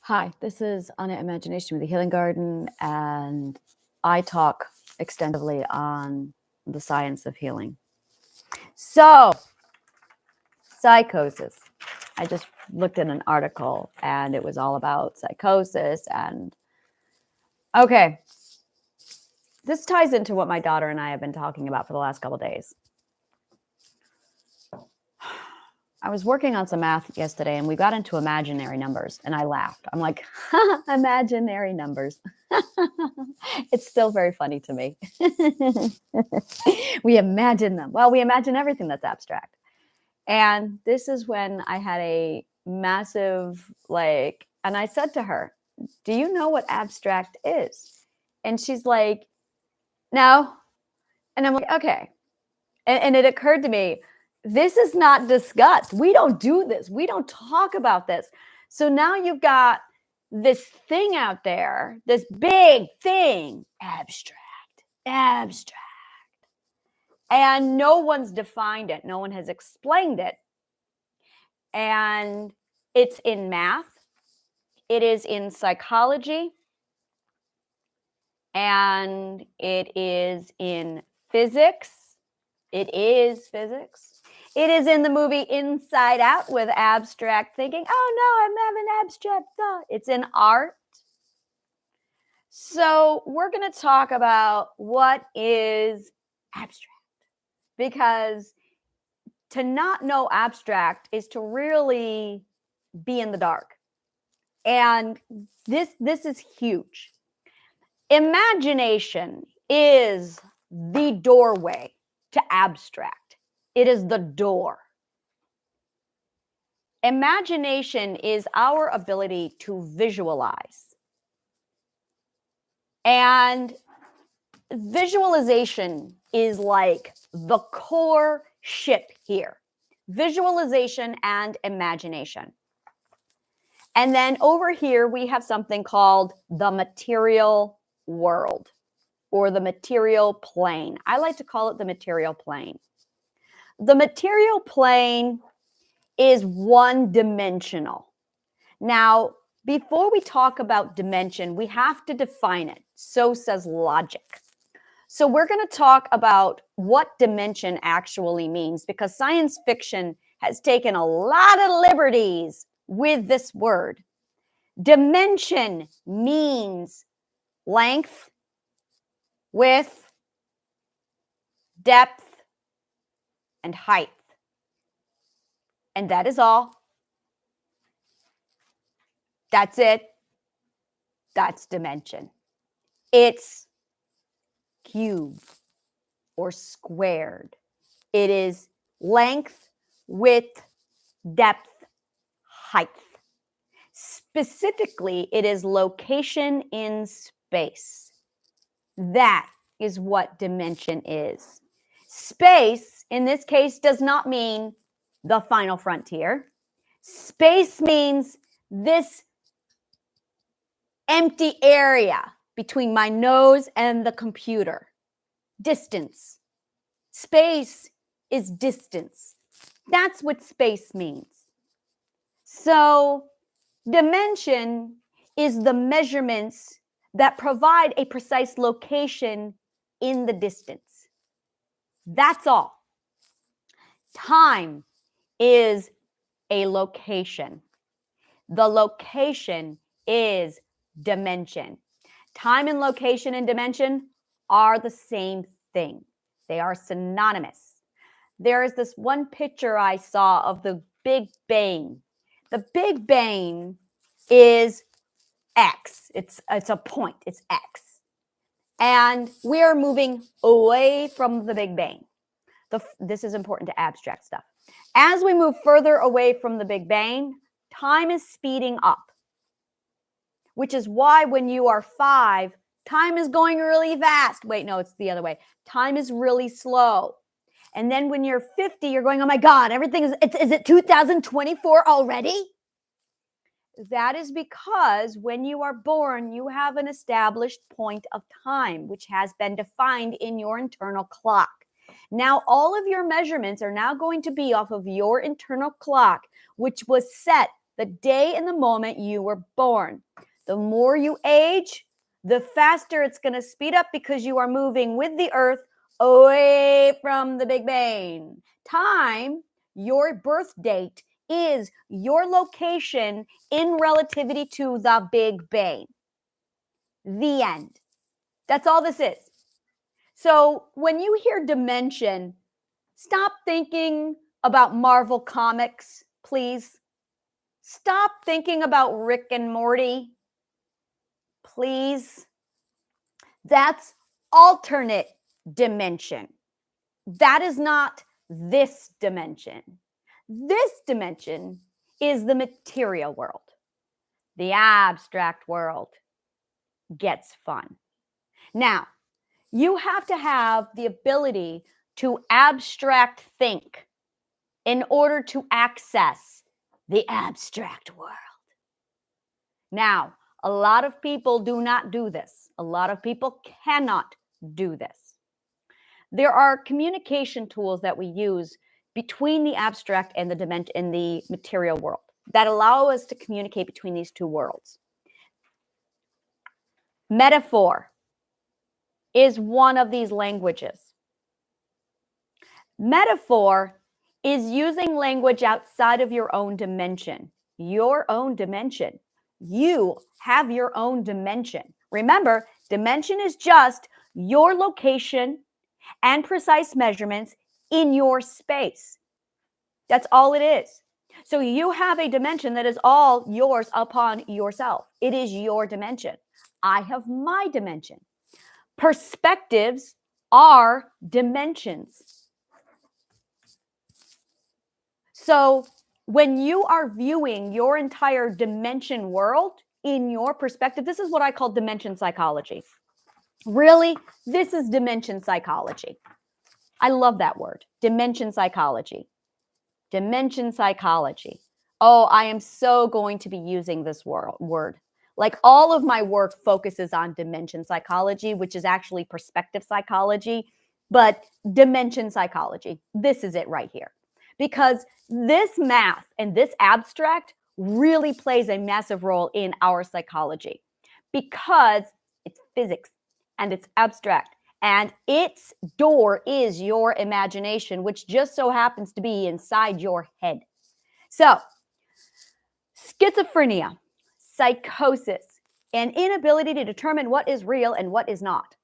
Hi, this is Anna Imagination with the Healing Garden, and I talk extensively on the science of healing. So, psychosis. I just looked at an article and it was all about psychosis. And okay, this ties into what my daughter and I have been talking about for the last couple of days. I was working on some math yesterday and we got into imaginary numbers and I laughed. I'm like, imaginary numbers. It's still very funny to me. We imagine them. Well, we imagine everything that's abstract. And this is when I had a massive, and I said to her, do you know what abstract is? And she's like, no. And I'm like, okay. And it occurred to me, this is not discussed. We don't do this. We don't talk about this. So now you've got this thing out there, this big thing, abstract. And no one's defined it. No one has explained it. And it's in math. It is in psychology. And it is in physics. It is physics. It is in the movie Inside Out with abstract thinking. Oh, no, I'm having abstract thought. It's in art. So we're going to talk about what is abstract. Because to not know abstract is to really be in the dark. And this is huge. Imagination is the doorway to abstract. It is the door. Imagination is our ability to visualize. And visualization is like the core ship here. Visualization and imagination. And then over here, we have something called the material world or the material plane. I like to call it the material plane. The material plane is one-dimensional. Now, before we talk about dimension, we have to define it. So says logic. So we're going to talk about what dimension actually means because science fiction has taken a lot of liberties with this word. Dimension means length, width, depth, and height. And that is all. That's it. That's dimension. It's cubed or squared. It is length, width, depth, height. Specifically, it is location in space. That is what dimension is. Space, in this case, does not mean the final frontier. Space means this empty area between my nose and the computer. Distance. Space is distance. That's what space means. So, dimension is the measurements that provide a precise location in the distance. That's all. Time is a location. The location is dimension. Time and location and dimension are the same thing. They are synonymous. There is this one picture I saw of the Big Bang. The Big Bang is X. It's a point. It's X. And we are moving away from the Big Bang. This is important to abstract stuff. As we move further away from the Big Bang, time is speeding up, which is why when you are 5, time is going really fast. Wait, no, it's the other way. Time is really slow. And then when you're 50, you're going, oh my God, everything is it 2024 already? That is because when you are born, you have an established point of time, which has been defined in your internal clock. Now, all of your measurements are now going to be off of your internal clock, which was set the day and the moment you were born. The more you age, the faster it's going to speed up because you are moving with the earth away from the Big Bang. Time, your birth date, is your location in relativity to the Big Bang. The end. That's all this is. So when you hear dimension, stop thinking about Marvel Comics, please. Stop thinking about Rick and Morty, please. That's alternate dimension. That is not this dimension. This dimension is the material world. The abstract world gets fun. Now, you have to have the ability to abstract think in order to access the abstract world. Now, a lot of people do not do this. A lot of people cannot do this. There are communication tools that we use between the abstract and the dimension in the material world that allow us to communicate between these two worlds. Metaphor is one of these languages. Metaphor is using language outside of your own dimension. Your own dimension. You have your own dimension. Remember, dimension is just your location and precise measurements in your space. That's all it is. So you have a dimension that is all yours upon yourself. It is your dimension. I have my dimension. Perspectives are dimensions. So when you are viewing your entire dimension world in your perspective, this is what I call dimension psychology. Really, this is dimension psychology. I love that word, dimension psychology. Dimension psychology. Oh, I am so going to be using this word. Like all of my work focuses on dimension psychology, which is actually perspective psychology, but dimension psychology. This is it right here. Because this math and this abstract really plays a massive role in our psychology because it's physics and it's abstract and its door is your imagination, which just so happens to be inside your head. So, schizophrenia, psychosis, and inability to determine what is real and what is not.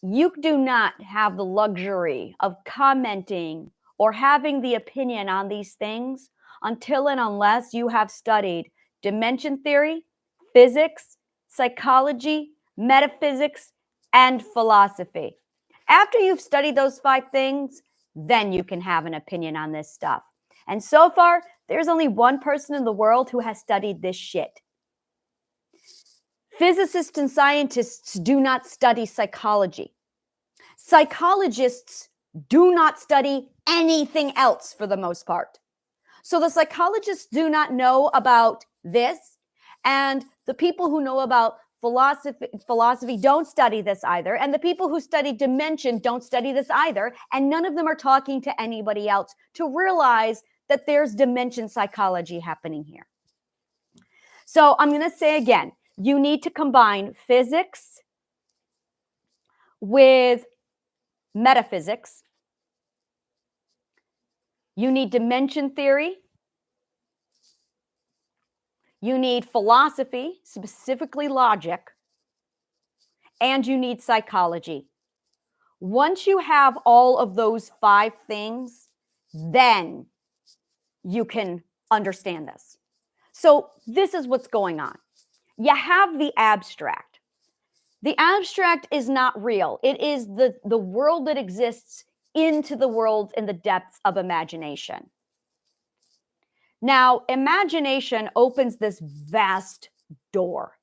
You do not have the luxury of commenting or having the opinion on these things until and unless you have studied dimension theory, physics, psychology, metaphysics, and philosophy. After you've studied those 5 things, then you can have an opinion on this stuff. And so far, there's only one person in the world who has studied this shit. Physicists and scientists do not study psychology. Psychologists do not study anything else for the most part. So the psychologists do not know about this, and the people who know about philosophy don't study this either, and the people who study dimension don't study this either, and none of them are talking to anybody else to realize that there's dimension psychology happening here. So I'm going to say again, you need to combine physics with metaphysics. You need dimension theory. You need philosophy, specifically logic, and you need psychology. Once you have all of those 5 things, then you can understand this. So this is what's going on. You have the abstract. The abstract is not real. It is the world that exists into the world in the depths of imagination. Now, imagination opens this vast door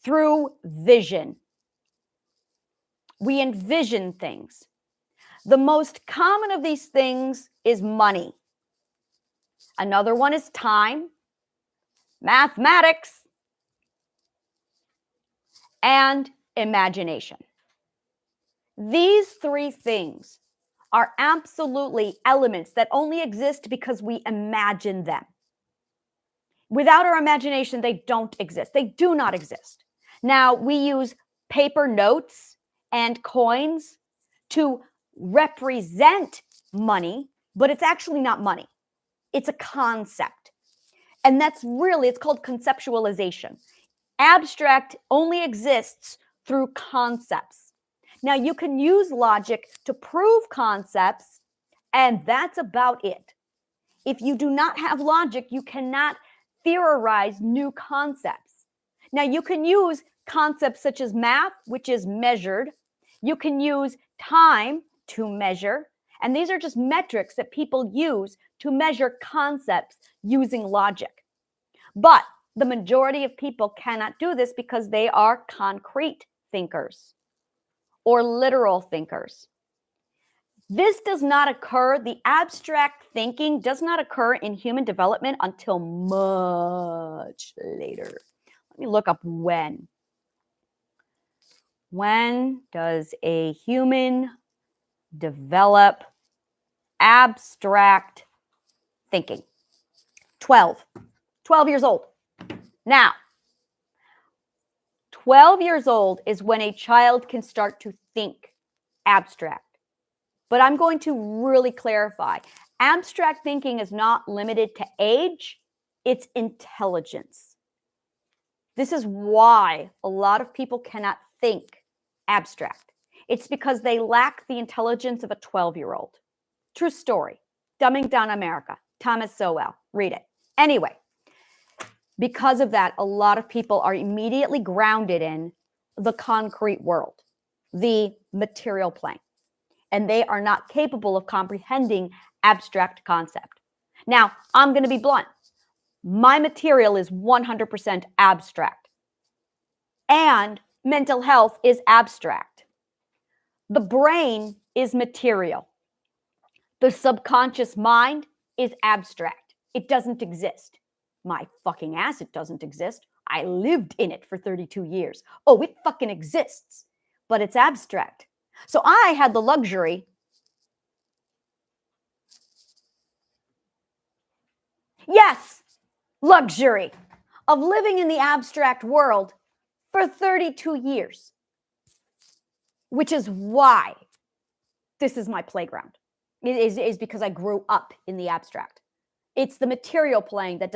through vision. We envision things. The most common of these things is money. Another one is time, mathematics, and imagination. These 3 things are absolutely elements that only exist because we imagine them. Without our imagination, they don't exist. They do not exist. Now, we use paper notes and coins to represent money, but it's actually not money. It's a concept. And that's really, it's called conceptualization. Abstract only exists through concepts. Now, you can use logic to prove concepts, and that's about it. If you do not have logic, you cannot theorize new concepts. Now, you can use concepts such as math, which is measured. You can use time to measure. And these are just metrics that people use to measure concepts using logic. But the majority of people cannot do this because they are concrete thinkers or literal thinkers. This does not occur, the abstract thinking does not occur in human development until much later. Let me look up when. When does a human develop abstract thinking? 12 years old. Now, 12 years old is when a child can start to think abstract. But I'm going to really clarify. Abstract thinking is not limited to age, it's intelligence. This is why a lot of people cannot think abstract. It's because they lack the intelligence of a 12-year-old. True story. Dumbing Down America. Thomas Sowell. Read it. Anyway, because of that, a lot of people are immediately grounded in the concrete world, the material plane. And they are not capable of comprehending abstract concept. Now, I'm going to be blunt. My material is 100% abstract. And mental health is abstract. The brain is material. The subconscious mind is abstract. It doesn't exist. My fucking ass, it doesn't exist. I lived in it for 32 years. Oh, it fucking exists. But it's abstract. So I had the luxury, yes, luxury of living in the abstract world for 32 years, which is why this is my playground. It is because I grew up in the abstract. It's the material plane that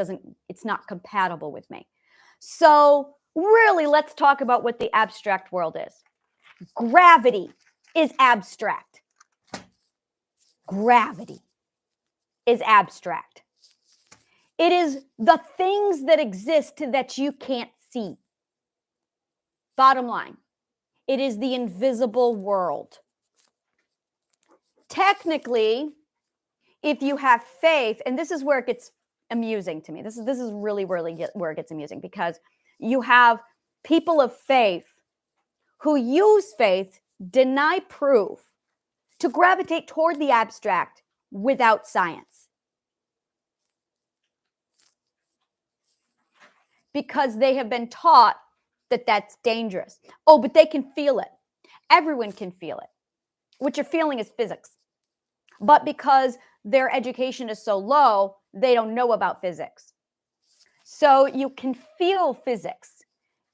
it's not compatible with me. So really, let's talk about what the abstract world is. Gravity is abstract. Gravity is abstract. It is the things that exist that you can't see. Bottom line, it is the invisible world. Technically, if you have faith, and this is where it gets amusing to me. This is really where it gets amusing, because you have people of faith who use faith, deny proof, to gravitate toward the abstract without science. Because they have been taught that that's dangerous. Oh, but they can feel it. Everyone can feel it. What you're feeling is physics. But because their education is so low, they don't know about physics. So you can feel physics.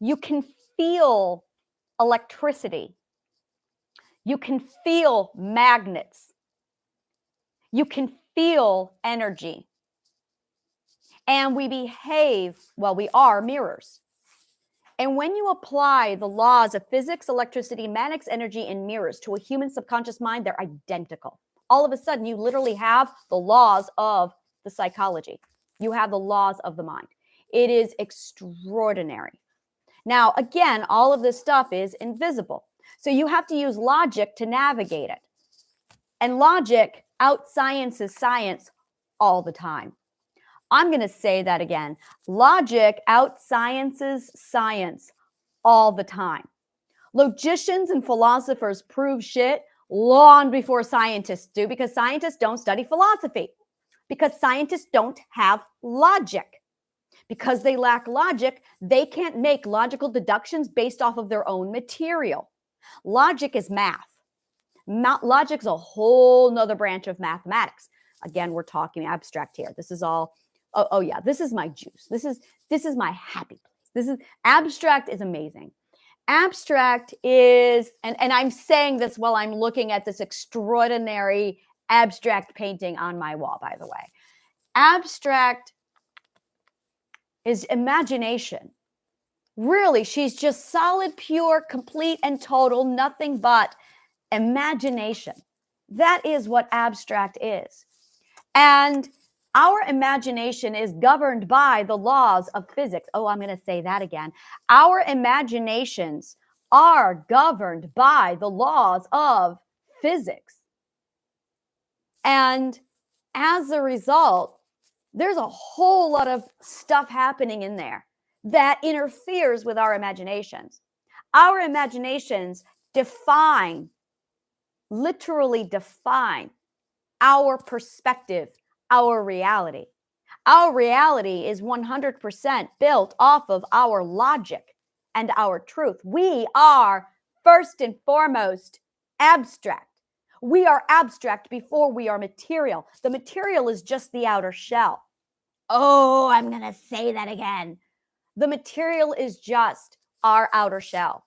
You can feel electricity. You can feel magnets. You can feel energy. And we behave, well, we are mirrors. And when you apply the laws of physics, electricity, magnets, energy, and mirrors to a human subconscious mind, they're identical. All of a sudden, you literally have the laws of the psychology. You have the laws of the mind. It is extraordinary. Now, again, all of this stuff is invisible. So you have to use logic to navigate it. And logic outsciences science all the time. I'm going to say that again. Logic outsciences science all the time. Logicians and philosophers prove shit long before scientists do, because scientists don't study philosophy, because scientists don't have logic. Because they lack logic, they can't make logical deductions based off of their own material. Logic is math. Logic is a whole nother branch of mathematics. Again, we're talking abstract here. This is all oh yeah, this is my juice. This is my happy place. Abstract is amazing. Abstract is, and I'm saying this while I'm looking at this extraordinary abstract painting on my wall, by the way. Abstract is imagination. Really, she's just solid, pure, complete, and total, nothing but imagination. That is what abstract is. And our imagination is governed by the laws of physics. Oh, I'm going to say that again. Our imaginations are governed by the laws of physics. And as a result, there's a whole lot of stuff happening in there that interferes with our imaginations. Our imaginations literally define our perspective, our reality. Our reality is 100% built off of our logic and our truth. We are first and foremost abstract. We are abstract before we are material. The material is just the outer shell. Oh, I'm going to say that again. The material is just our outer shell.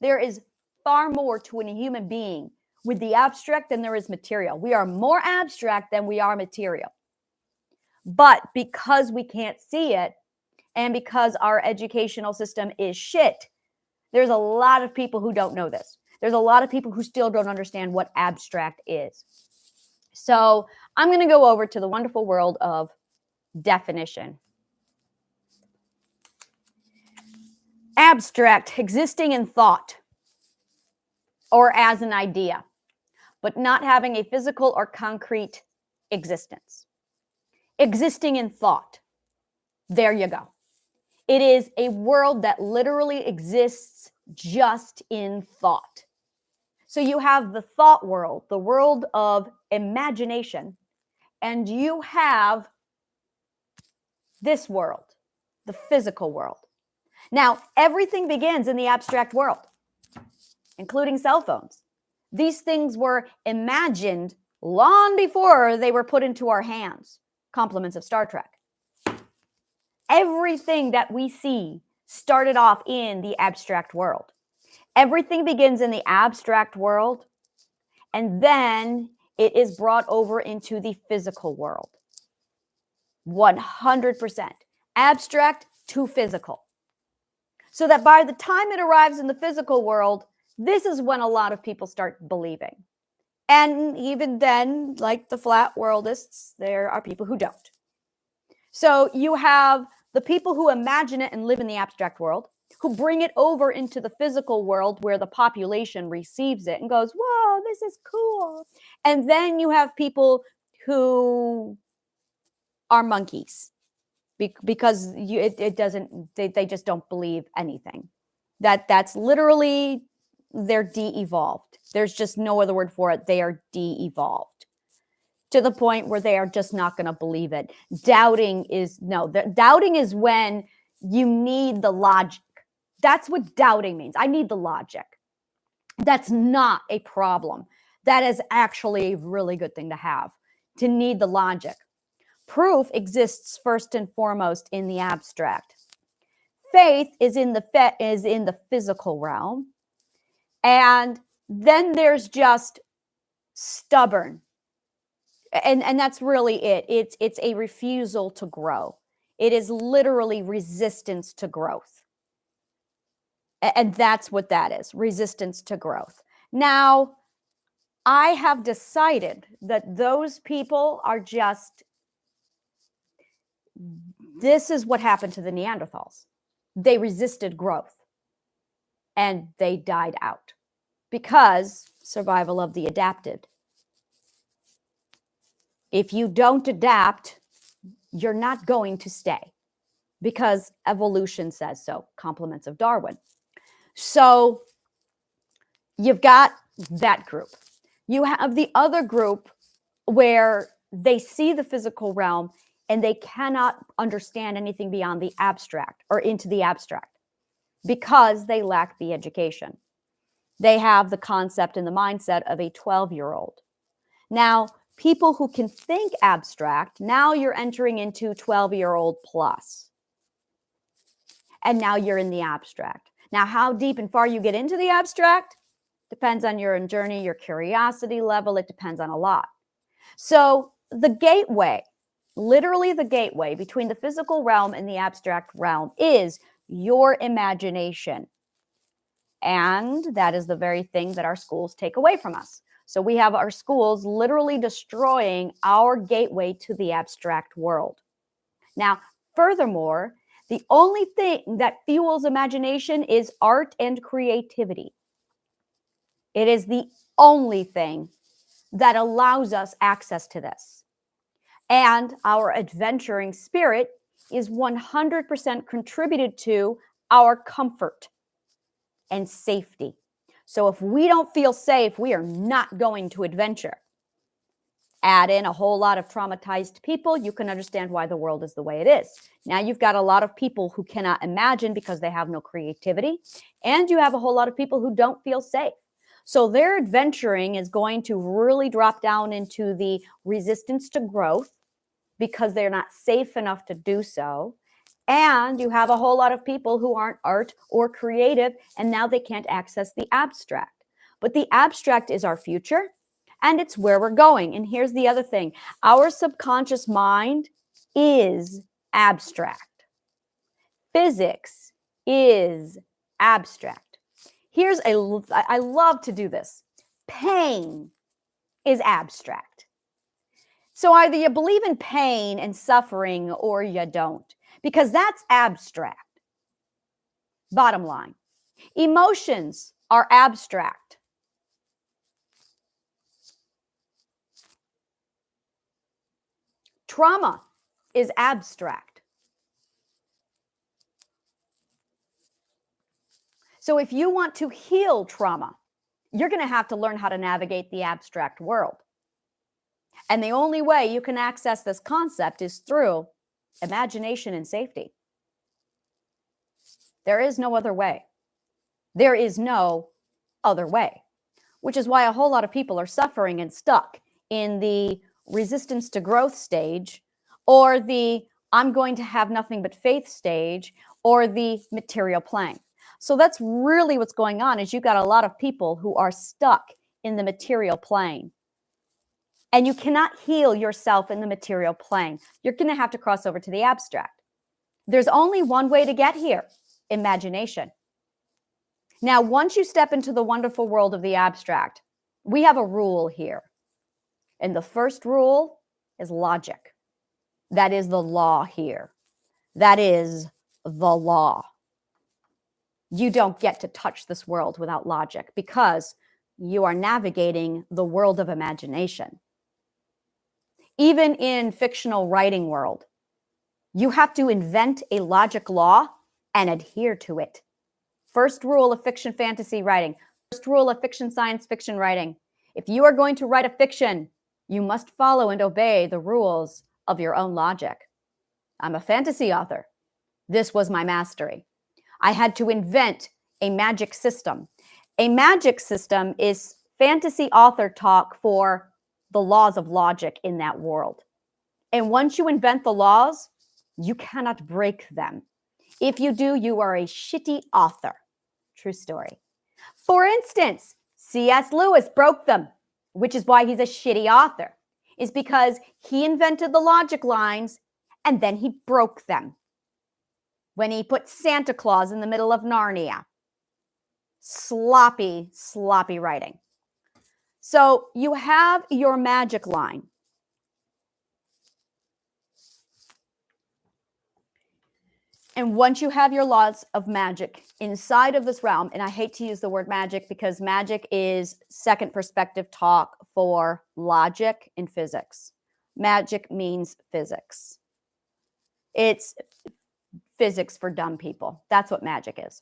There is far more to a human being with the abstract than there is material. We are more abstract than we are material. But because we can't see it, and because our educational system is shit, there's a lot of people who don't know this. There's a lot of people who still don't understand what abstract is. So I'm going to go over to the wonderful world of definition. Abstract, existing in thought or as an idea, but not having a physical or concrete existence. Existing in thought. There you go. It is a world that literally exists just in thought. So you have the thought world, the world of imagination, and you have this world, the physical world. Now, everything begins in the abstract world, including cell phones. These things were imagined long before they were put into our hands. Compliments of Star Trek. Everything that we see started off in the abstract world. Everything begins in the abstract world, and then it is brought over into the physical world. 100%. Abstract to physical. So that by the time it arrives in the physical world, this is when a lot of people start believing. And even then, like the flat worldists, there are people who don't. So you have the people who imagine it and live in the abstract world, who bring it over into the physical world where the population receives it and goes, whoa, this is cool. And then you have people who are monkeys because they just don't believe anything. That's literally, they're de-evolved. There's just no other word for it. They are de-evolved to the point where they are just not going to believe it. Doubting is when you need the logic. That's what doubting means. I need the logic. That's not a problem. That is actually a really good thing to have, to need the logic. Proof exists first and foremost in the abstract. Faith is in the physical realm. And then there's just stubborn. And that's really it. It's a refusal to grow. It is literally resistance to growth. And that's what that is, resistance to growth. Now, I have decided that those people are just, this is what happened to the Neanderthals. They resisted growth and they died out because survival of the adapted. If you don't adapt, you're not going to stay because evolution says so. Compliments of Darwin. So you've got that group. You have the other group where they see the physical realm and they cannot understand anything beyond the abstract or into the abstract because they lack the education. They have the concept and the mindset of a 12-year-old. Now, people who can think abstract, now you're entering into 12-year-old plus. And now you're in the abstract. Now, how deep and far you get into the abstract depends on your journey, your curiosity level. It depends on a lot. So the gateway, literally the gateway between the physical realm and the abstract realm is your imagination. And that is the very thing that our schools take away from us. So we have our schools literally destroying our gateway to the abstract world. Now, furthermore, the only thing that fuels imagination is art and creativity. It is the only thing that allows us access to this. And our adventuring spirit is 100% contributed to our comfort and safety. So if we don't feel safe, we are not going to adventure. Add in a whole lot of traumatized people, you can understand why the world is the way it is. Now you've got a lot of people who cannot imagine because they have no creativity, and you have a whole lot of people who don't feel safe. So their adventuring is going to really drop down into the resistance to growth because they're not safe enough to do so. And you have a whole lot of people who aren't art or creative, and now they can't access the abstract. But the abstract is our future, and it's where we're going. And here's the other thing. Our subconscious mind is abstract. Physics is abstract. I love to do this. Pain is abstract. So either you believe in pain and suffering or you don't, because that's abstract. Bottom line, emotions are abstract. Trauma is abstract. So if you want to heal trauma, you're going to have to learn how to navigate the abstract world. And the only way you can access this concept is through imagination and safety. There is no other way. There is no other way, which is why a whole lot of people are suffering and stuck in the resistance to growth stage, or the I'm going to have nothing but faith stage, or the material plane. So that's really what's going on, is you've got a lot of people who are stuck in the material plane. And you cannot heal yourself in the material plane. You're going to have to cross over to the abstract. There's only one way to get here: imagination. Now, once you step into the wonderful world of the abstract, we have a rule here. And the first rule is logic. That is the law here. That is the law. You don't get to touch this world without logic, because you are navigating the world of imagination. Even in fictional writing world, you have to invent a logic law and adhere to it. First rule of fiction fantasy writing. First rule of fiction science fiction writing. If you are going to write a fiction, you must follow and obey the rules of your own logic. I'm a fantasy author. This was my mastery. I had to invent a magic system. A magic system is fantasy author talk for the laws of logic in that world. And once you invent the laws, you cannot break them. If you do, you are a shitty author. True story. For instance, C.S. Lewis broke them, which is why he's a shitty author, is because he invented the logic lines and then he broke them. When he put Santa Claus in the middle of Narnia. Sloppy, sloppy writing. So you have your magic line. And once you have your laws of magic inside of this realm, and I hate to use the word magic because magic is second perspective talk for logic in physics. Magic means physics. It's physics for dumb people. That's what magic is.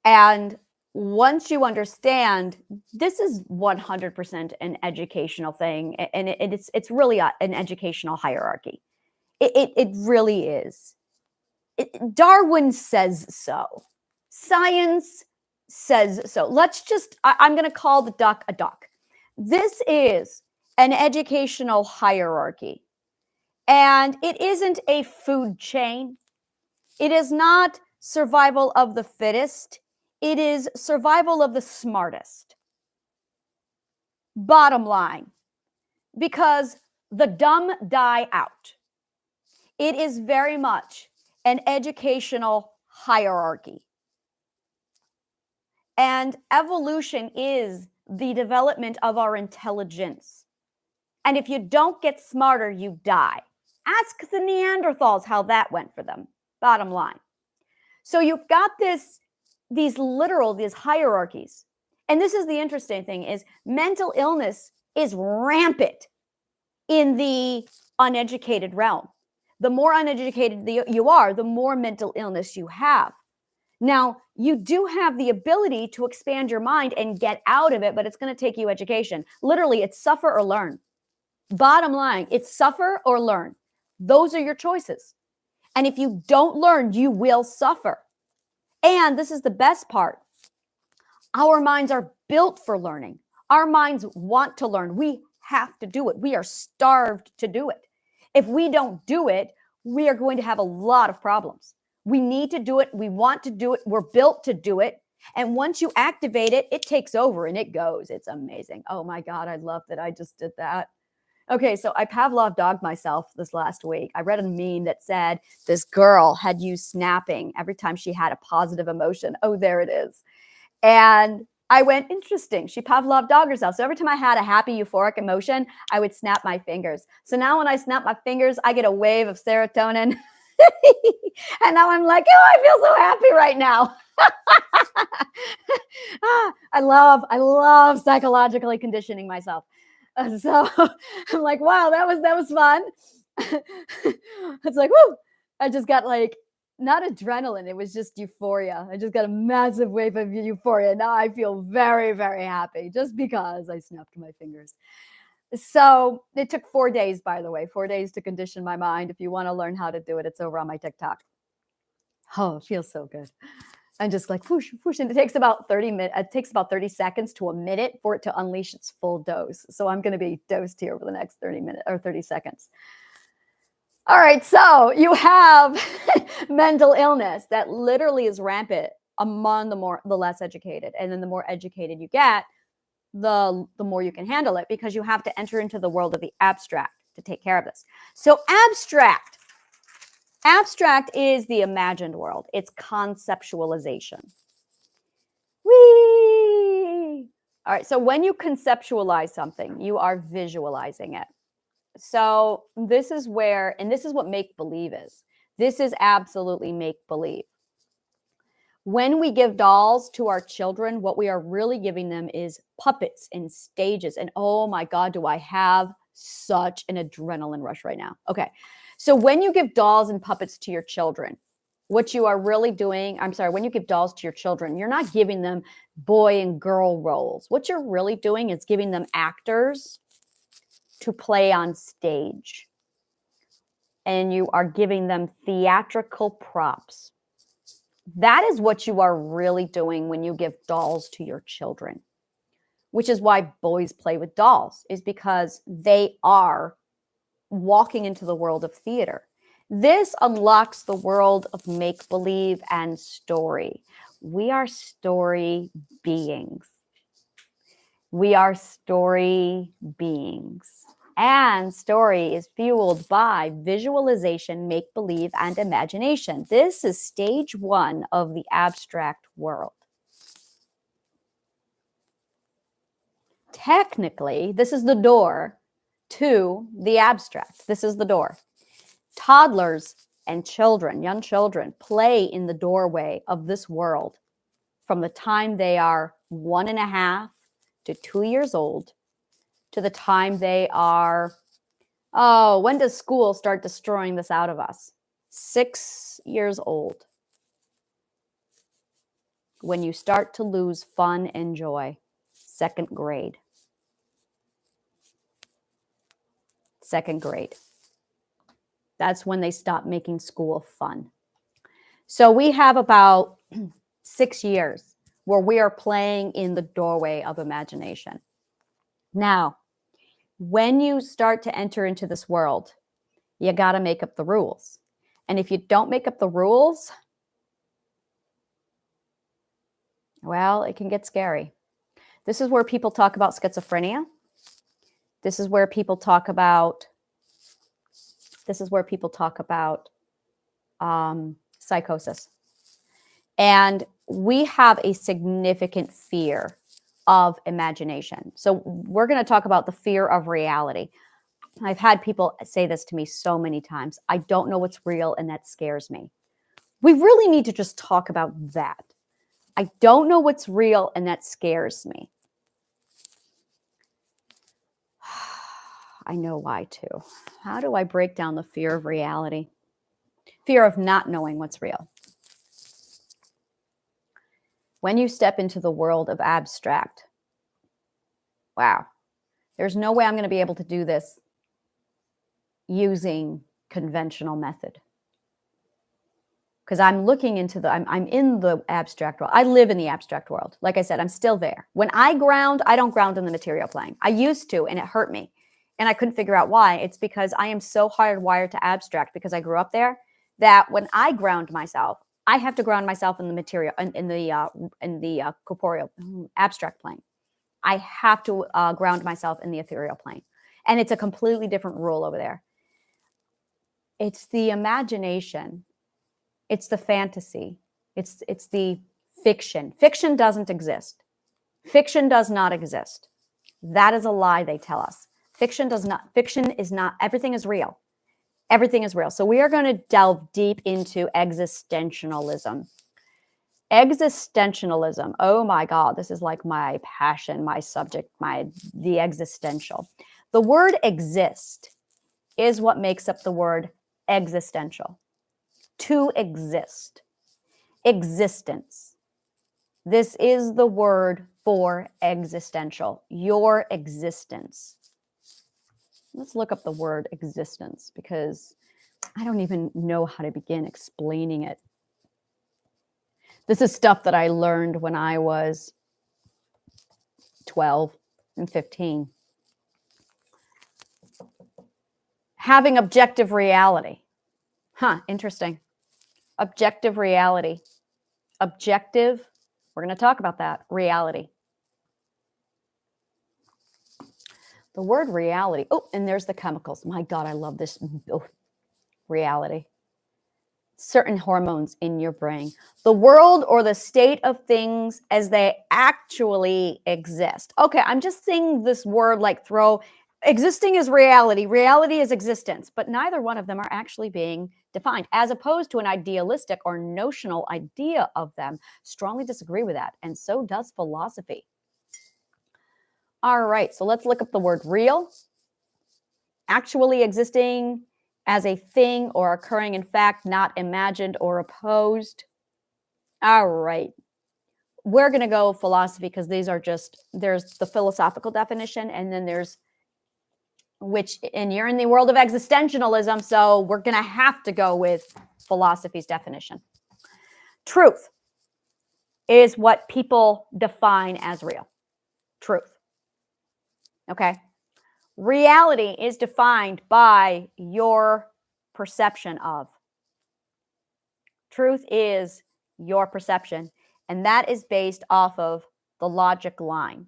And once you understand, this is 100% an educational thing, and it's really an educational hierarchy. It really is. Darwin says so. Science says so. I'm going to call the duck a duck. This is an educational hierarchy. And it isn't a food chain. It is not survival of the fittest. It is survival of the smartest. Bottom line, because the dumb die out. It is very much an educational hierarchy. And evolution is the development of our intelligence. And if you don't get smarter, you die. Ask the Neanderthals how that went for them. Bottom line. So you've got these hierarchies. And this is the interesting thing is mental illness is rampant in the uneducated realm. The more uneducated you are, the more mental illness you have. Now, you do have the ability to expand your mind and get out of it, but it's going to take you education. Literally, it's suffer or learn. Bottom line, it's suffer or learn. Those are your choices. And if you don't learn, you will suffer. And this is the best part. Our minds are built for learning. Our minds want to learn. We have to do it. We are starved to do it. If we don't do it, we are going to have a lot of problems. We need to do it. We want to do it. We're built to do it. And once you activate it, it takes over and it goes. It's amazing. Oh my God, I love that I just did that. Okay, so I Pavlov dogged myself this last week. I read a meme that said this girl had used snapping every time she had a positive emotion. Oh, there it is. And I went, interesting. She Pavlov dogged herself. So every time I had a happy, euphoric emotion, I would snap my fingers. So now when I snap my fingers, I get a wave of serotonin. And now I'm like, oh, I feel so happy right now. I love psychologically conditioning myself. So I'm like, wow, that was fun. It's like, whoo, I just got like, not adrenaline. It was just euphoria. I just got a massive wave of euphoria. Now I feel very, very happy just because I snapped my fingers. So it took 4 days, by the way, 4 days to condition my mind. If you want to learn how to do it, it's over on my TikTok. Oh, it feels so good. And just like whoosh, whoosh. And it takes about 30 minutes. It takes about 30 seconds to a minute for it to unleash its full dose. So I'm going to be dosed here over the next 30 minutes or 30 seconds. All right. So you have mental illness that literally is rampant among the less educated. And then the more educated you get, the more you can handle it, because you have to enter into the world of the abstract to take care of this. So abstract is the imagined world. It's conceptualization. Whee! All right. So when you conceptualize something, you are visualizing it. So this is where, and this is what make-believe is. This is absolutely make-believe. When we give dolls to our children, what we are really giving them is puppets and stages. And oh my God, do I have such an adrenaline rush right now. Okay. So when you give dolls and puppets to your children, what you are really doing, when you give dolls to your children, you're not giving them boy and girl roles. What you're really doing is giving them actors to play on stage. And you are giving them theatrical props. That is what you are really doing when you give dolls to your children, which is why boys play with dolls, is because they are walking into the world of theater. This unlocks the world of make-believe and story. We are story beings. We are story beings. And story is fueled by visualization, make-believe, and imagination. This is stage 1 of the abstract world. Technically, this is the door to the abstract. This is the door. Toddlers and children, young children, play in the doorway of this world from the time they are 1.5 to 2 years old to the time they are, when does school start destroying this out of us? 6 years old. When you start to lose fun and joy, 2nd grade. 2nd grade. That's when they stop making school fun. So we have about 6 years where we are playing in the doorway of imagination. Now, when you start to enter into this world, you got to make up the rules. And if you don't make up the rules, well, it can get scary. This is where people talk about schizophrenia. This is where people talk about psychosis. And we have a significant fear of imagination. So we're going to talk about the fear of reality. I've had people say this to me so many times. I don't know what's real, and that scares me. We really need to just talk about that. I don't know what's real, and that scares me. I know why too. How do I break down the fear of reality? Fear of not knowing what's real. When you step into the world of abstract, wow, there's no way I'm going to be able to do this using conventional method. Because I'm looking into I'm in the abstract world. I live in the abstract world. Like I said, I'm still there. When I ground, I don't ground in the material plane. I used to, and it hurt me. And I couldn't figure out why. It's because I am so hardwired to abstract because I grew up there that when I ground myself, I have to ground myself in the material, in the corporeal abstract plane. I have to ground myself in the ethereal plane. And it's a completely different rule over there. It's the imagination. It's the fantasy. It's the fiction. Fiction doesn't exist. Fiction does not exist. That is a lie they tell us. Fiction is not, everything is real. Everything is real. So we are going to delve deep into existentialism. Existentialism. Oh my God, this is like my passion, my subject, the existential. The word exist is what makes up the word existential. To exist. Existence. This is the word for existential. Your existence. Let's look up the word existence because I don't even know how to begin explaining it. This is stuff that I learned when I was 12 and 15. Having objective reality. Interesting. Objective reality. Objective, we're going to talk about that, reality. The word reality. Oh, and there's the chemicals. My God, I love this. Oh, reality. Certain hormones in your brain. The world or the state of things as they actually exist. Okay, I'm just saying this word like existing is reality. Reality is existence. But neither one of them are actually being defined, as opposed to an idealistic or notional idea of them. Strongly disagree with that. And so does philosophy. All right, so let's look up the word real. Actually existing as a thing or occurring in fact, not imagined or opposed. All right. We're going to go philosophy because these are there's the philosophical definition and then there's and you're in the world of existentialism, so we're going to have to go with philosophy's definition. Truth is what people define as real. Truth. Okay. Reality is defined by your perception of. Truth is your perception, and that is based off of the logic line.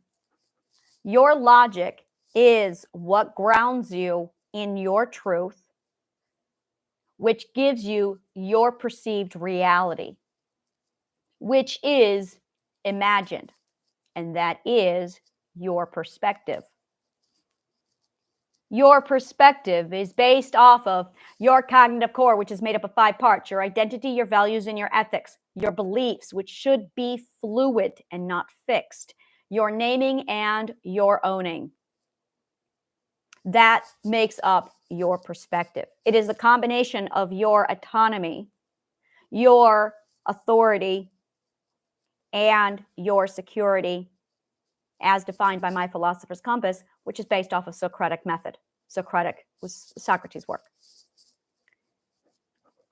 Your logic is what grounds you in your truth, which gives you your perceived reality, which is imagined, and that is your perspective. Your perspective is based off of your cognitive core, which is made up of 5 parts: your identity, your values, and your ethics, your beliefs, which should be fluid and not fixed, your naming, and your owning. That makes up your perspective. It is a combination of your autonomy, your authority, and your security, as defined by my philosopher's compass, which is based off of Socratic method. Socratic was Socrates' work.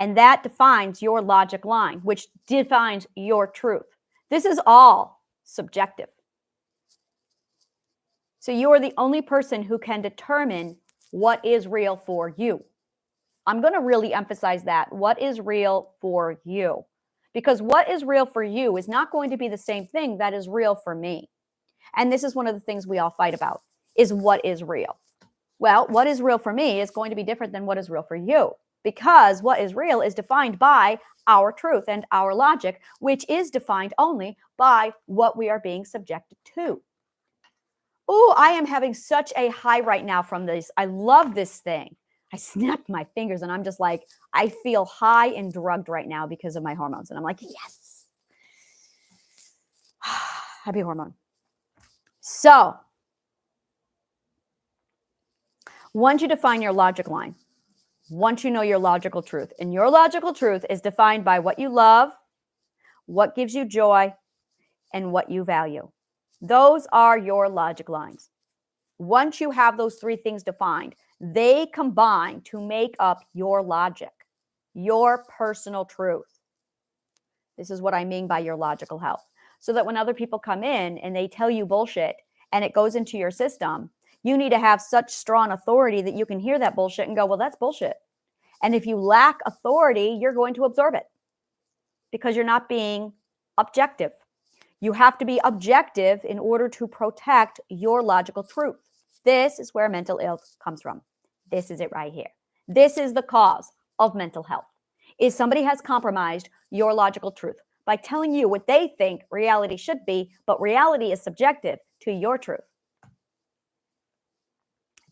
And that defines your logic line, which defines your truth. This is all subjective. So you are the only person who can determine what is real for you. I'm going to really emphasize that. What is real for you? Because what is real for you is not going to be the same thing that is real for me. And this is one of the things we all fight about, is what is real. Well, what is real for me is going to be different than what is real for you, because what is real is defined by our truth and our logic, which is defined only by what we are being subjected to. Oh, I am having such a high right now from this. I love this thing. I snapped my fingers and I'm just like, I feel high and drugged right now because of my hormones. And I'm like, yes. Happy hormone. So, once you define your logic line, once you know your logical truth, and your logical truth is defined by what you love, what gives you joy, and what you value. Those are your logic lines. Once you have those three things defined, they combine to make up your logic, your personal truth. This is what I mean by your logical health. So that when other people come in and they tell you bullshit and it goes into your system, you need to have such strong authority that you can hear that bullshit and go, well, that's bullshit. And if you lack authority, you're going to absorb it because you're not being objective. You have to be objective in order to protect your logical truth. This is where mental illness comes from. This is it right here. This is the cause of mental health. Is somebody has compromised your logical truth by telling you what they think reality should be, but reality is subjective to your truth.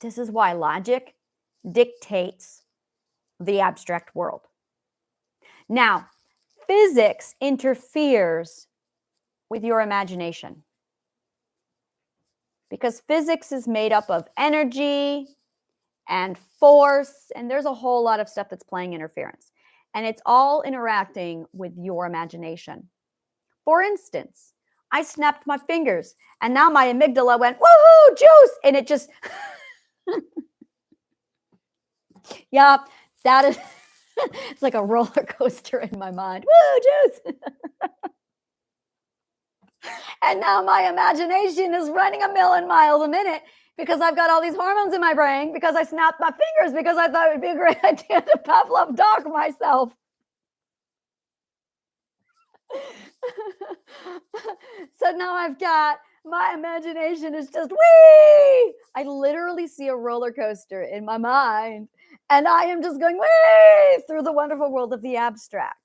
This is why logic dictates the abstract world. Now, physics interferes with your imagination because physics is made up of energy and force, and there's a whole lot of stuff that's playing interference, and it's all interacting with your imagination. For instance, I snapped my fingers and now my amygdala went, woohoo, juice, and it just yeah, that is it's like a roller coaster in my mind. Woo, juice. And now my imagination is running 1,000,000 miles a minute because I've got all these hormones in my brain because I snapped my fingers because I thought it would be a great idea to Pavlov dog myself. So now I've got my imagination is just wee. I literally see a roller coaster in my mind and I am just going wee through the wonderful world of the abstract.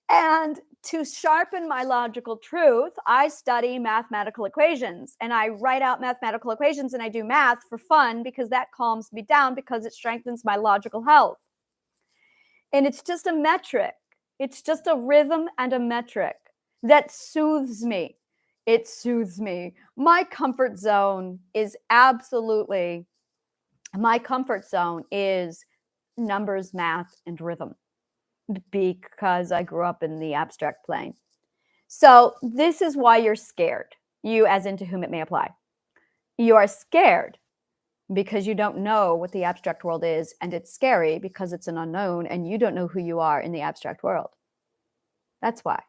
And to sharpen my logical truth, I study mathematical equations and I write out mathematical equations and I do math for fun because that calms me down because it strengthens my logical health. And it's just a metric. It's just a rhythm and a metric that soothes me. It soothes me. My comfort zone is numbers, math, and rhythm because I grew up in the abstract plane. So this is why you're scared. You, as into whom it may apply. You are scared because you don't know what the abstract world is, and it's scary because it's an unknown and you don't know who you are in the abstract world. That's why.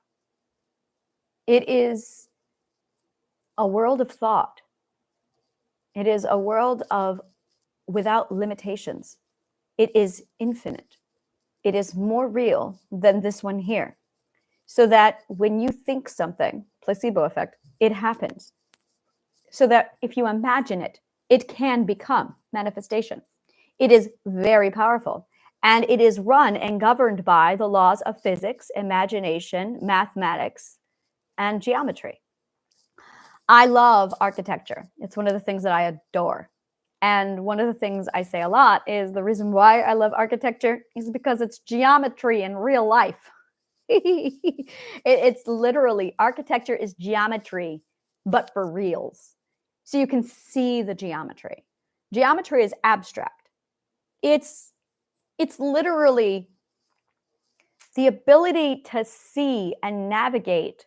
It is a world of thought. It is a world of without limitations. It is infinite. It is more real than this one here. So that when you think something, placebo effect, it happens. So that if you imagine it, it can become manifestation. It is very powerful. And it is run and governed by the laws of physics, imagination, mathematics, and geometry. I love architecture. It's one of the things that I adore. And one of the things I say a lot is the reason why I love architecture is because it's geometry in real life. It's literally, architecture is geometry, but for reals. So you can see the geometry. Geometry is abstract. It's literally the ability to see and navigate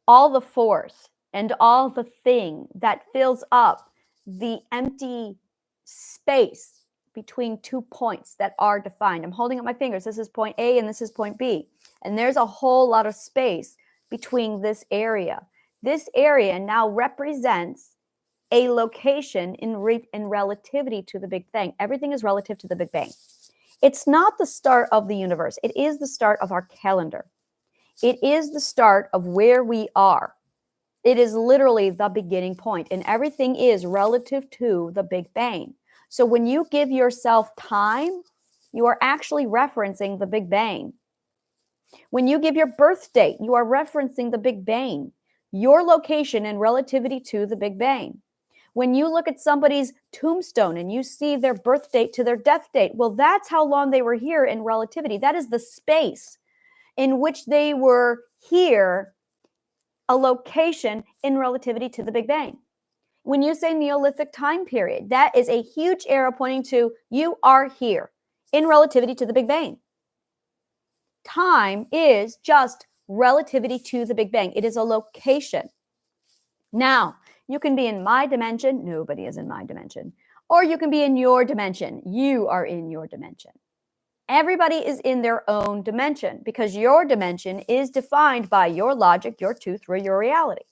all the force and all the thing that fills up the empty space between 2 points that are defined. I'm holding up my fingers. This is point A and this is point B. And there's a whole lot of space between this area. This area now represents a location in relativity to the Big Bang. Everything is relative to the Big Bang. It's not the start of the universe. It is the start of our calendar. It is the start of where we are. It is literally the beginning point, and everything is relative to the Big Bang. So when you give yourself time, you are actually referencing the Big Bang. When you give your birth date, you are referencing the Big Bang, your location in relativity to the Big Bang. When you look at somebody's tombstone and you see their birth date to their death date, well, that's how long they were here in relativity. That is the space in which they were here, a location in relativity to the Big Bang. When you say Neolithic time period, that is a huge arrow pointing to you are here in relativity to the Big Bang. Time is just relativity to the Big Bang. It is a location. Now, you can be in my dimension. Nobody is in my dimension. Or you can be in your dimension. You are in your dimension. Everybody is in their own dimension because your dimension is defined by your logic, your truth, or your reality.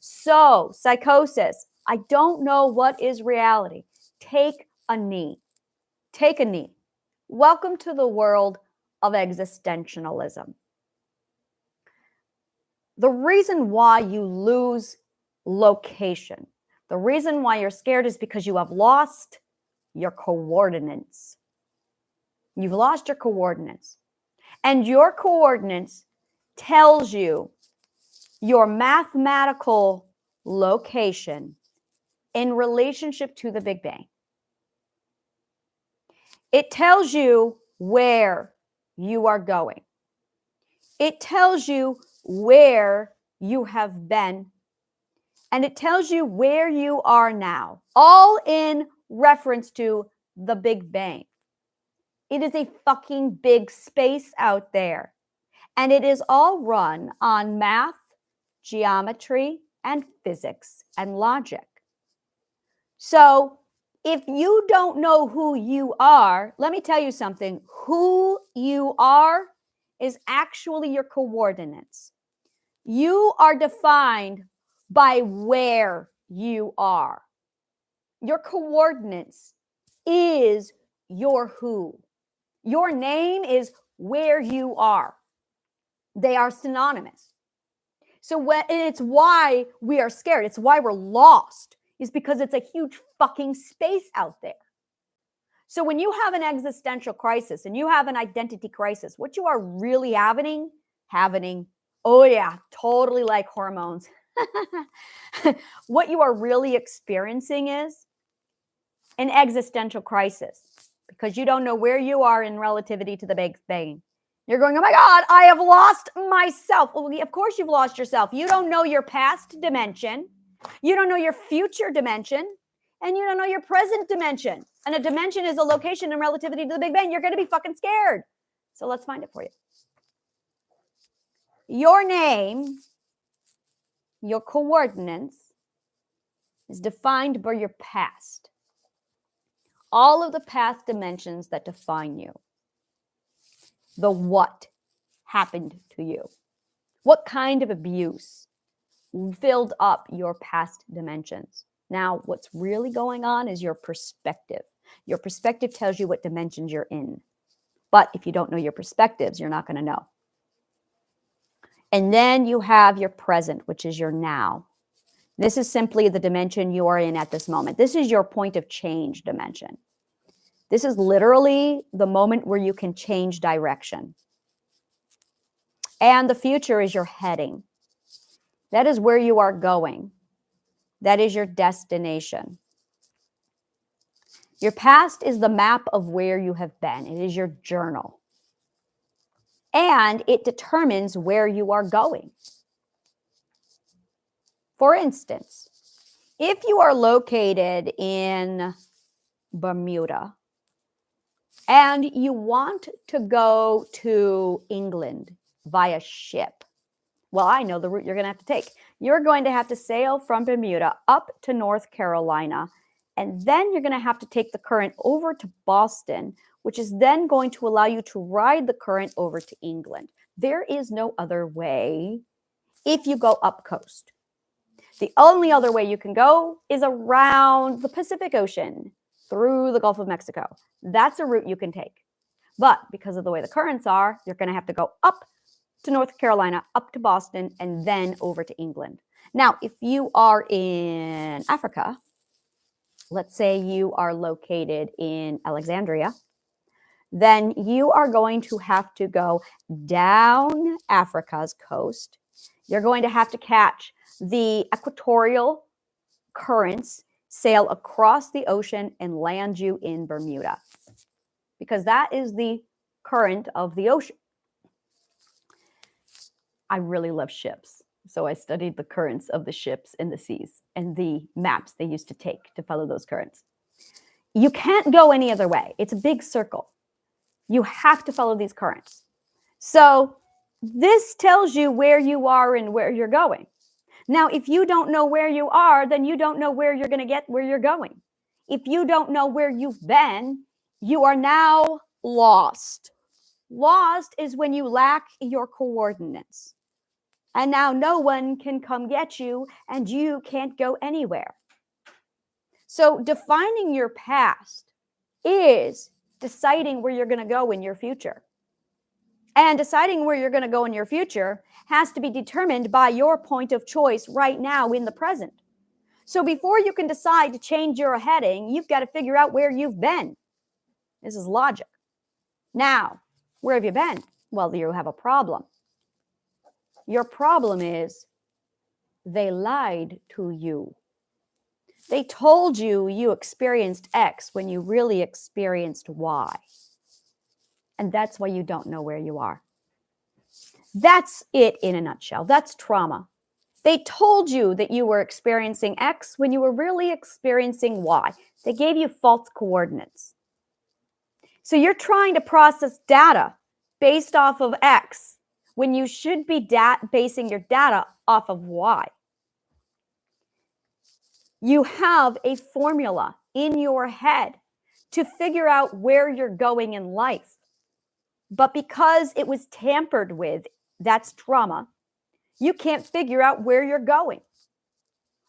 So, psychosis, I don't know what is reality. Take a knee. Take a knee. Welcome to the world of existentialism. The reason why you lose location, the reason why you're scared is because you have lost your coordinates. You've lost your coordinates. And your coordinates tells you your mathematical location in relationship to the Big Bang. It tells you where you are going. It tells you where you have been. And it tells you where you are now, all in reference to the Big Bang. It is a fucking big space out there. And it is all run on math, geometry, and physics and logic. So if you don't know who you are, let me tell you something. Who you are is actually your coordinates. You are defined by where you are. Your coordinates is your who. Your name is where you are. They are synonymous. So it's why we are scared. It's why we're lost, is because it's a huge fucking space out there. So when you have an existential crisis and you have an identity crisis, what you are really having, oh yeah, totally like hormones. What you are really experiencing is an existential crisis because you don't know where you are in relativity to the Big Bang. You're going, oh my God, I have lost myself. Well, of course you've lost yourself. You don't know your past dimension. You don't know your future dimension. And you don't know your present dimension. And a dimension is a location in relativity to the Big Bang. You're going to be fucking scared. So let's find it for you. Your name, your coordinates, is defined by your past. All of the past dimensions that define you. The what happened to you. What kind of abuse filled up your past dimensions? Now, what's really going on is your perspective. Your perspective tells you what dimensions you're in. But if you don't know your perspectives, you're not going to know. And then you have your present, which is your now. This is simply the dimension you are in at this moment. This is your point of change dimension. This is literally the moment where you can change direction. And the future is your heading. That is where you are going. That is your destination. Your past is the map of where you have been. It is your journal. And it determines where you are going. For instance, if you are located in Bermuda and you want to go to England via ship, well, I know the route you're going to have to take. You're going to have to sail from Bermuda up to North Carolina, and then you're going to have to take the current over to Boston, which is then going to allow you to ride the current over to England. There is no other way if you go up coast. The only other way you can go is around the Pacific Ocean through the Gulf of Mexico. That's a route you can take. But because of the way the currents are, you're going to have to go up to North Carolina, up to Boston, and then over to England. Now, if you are in Africa, let's say you are located in Alexandria, then you are going to have to go down Africa's coast. You're going to have to catch the equatorial currents, sail across the ocean, and land you in Bermuda, because that is the current of the ocean. I really love ships, so I studied the currents of the ships in the seas and the maps they used to take to follow those currents. You can't go any other way. It's a big circle. You have to follow these currents. So this tells you where you are and where you're going. Now, if you don't know where you are, then you don't know where you're going to get where you're going. If you don't know where you've been, you are now lost. Lost is when you lack your coordinates. And now no one can come get you, and you can't go anywhere. So defining your past is deciding where you're going to go in your future. And deciding where you're going to go in your future has to be determined by your point of choice right now in the present. So before you can decide to change your heading, you've got to figure out where you've been. This is logic. Now, where have you been? Well, you have a problem. Your problem is they lied to you. They told you you experienced X when you really experienced Y. And that's why you don't know where you are. That's it in a nutshell. That's trauma. They told you that you were experiencing X when you were really experiencing Y. They gave you false coordinates. So you're trying to process data based off of X when you should be basing your data off of Y. You have a formula in your head to figure out where you're going in life. But because it was tampered with, that's trauma, you can't figure out where you're going.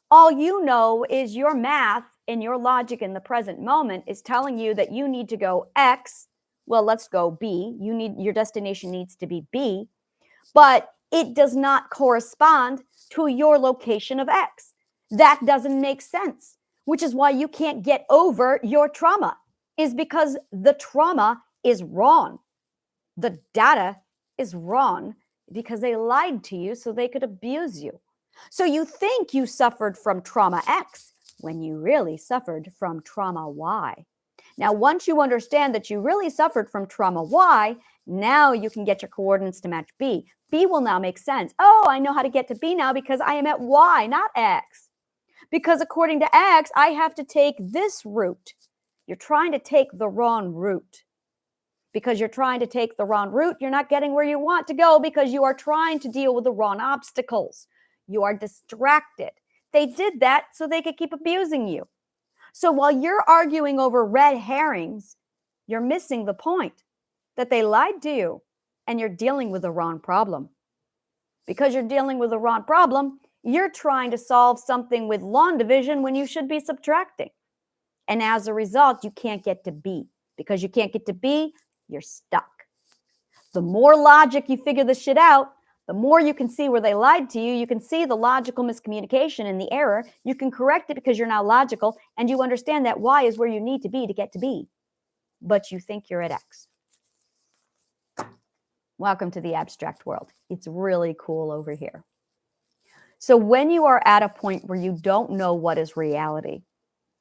All you know is your math and your logic in the present moment is telling you that you need to go X. Well, let's go B. Your destination needs to be B, but it does not correspond to your location of X. That doesn't make sense, which is why you can't get over your trauma, is because the trauma is wrong. The data is wrong because they lied to you so they could abuse you. So you think you suffered from trauma X when you really suffered from trauma Y. Now, once you understand that you really suffered from trauma Y, now you can get your coordinates to match B. B will now make sense. Oh, I know how to get to B now because I am at Y, not X. Because according to X, I have to take this route. You're trying to take the wrong route. Because you're trying to take the wrong route, you're not getting where you want to go because you are trying to deal with the wrong obstacles. You are distracted. They did that so they could keep abusing you. So while you're arguing over red herrings, you're missing the point that they lied to you and you're dealing with the wrong problem. Because you're dealing with the wrong problem, you're trying to solve something with long division when you should be subtracting. And as a result, you can't get to B. Because you can't get to B, you're stuck. The more logic you figure this shit out, the more you can see where they lied to you. You can see the logical miscommunication and the error. You can correct it because you're now logical and you understand that Y is where you need to be to get to B. But you think you're at X. Welcome to the abstract world. It's really cool over here. So when you are at a point where you don't know what is reality,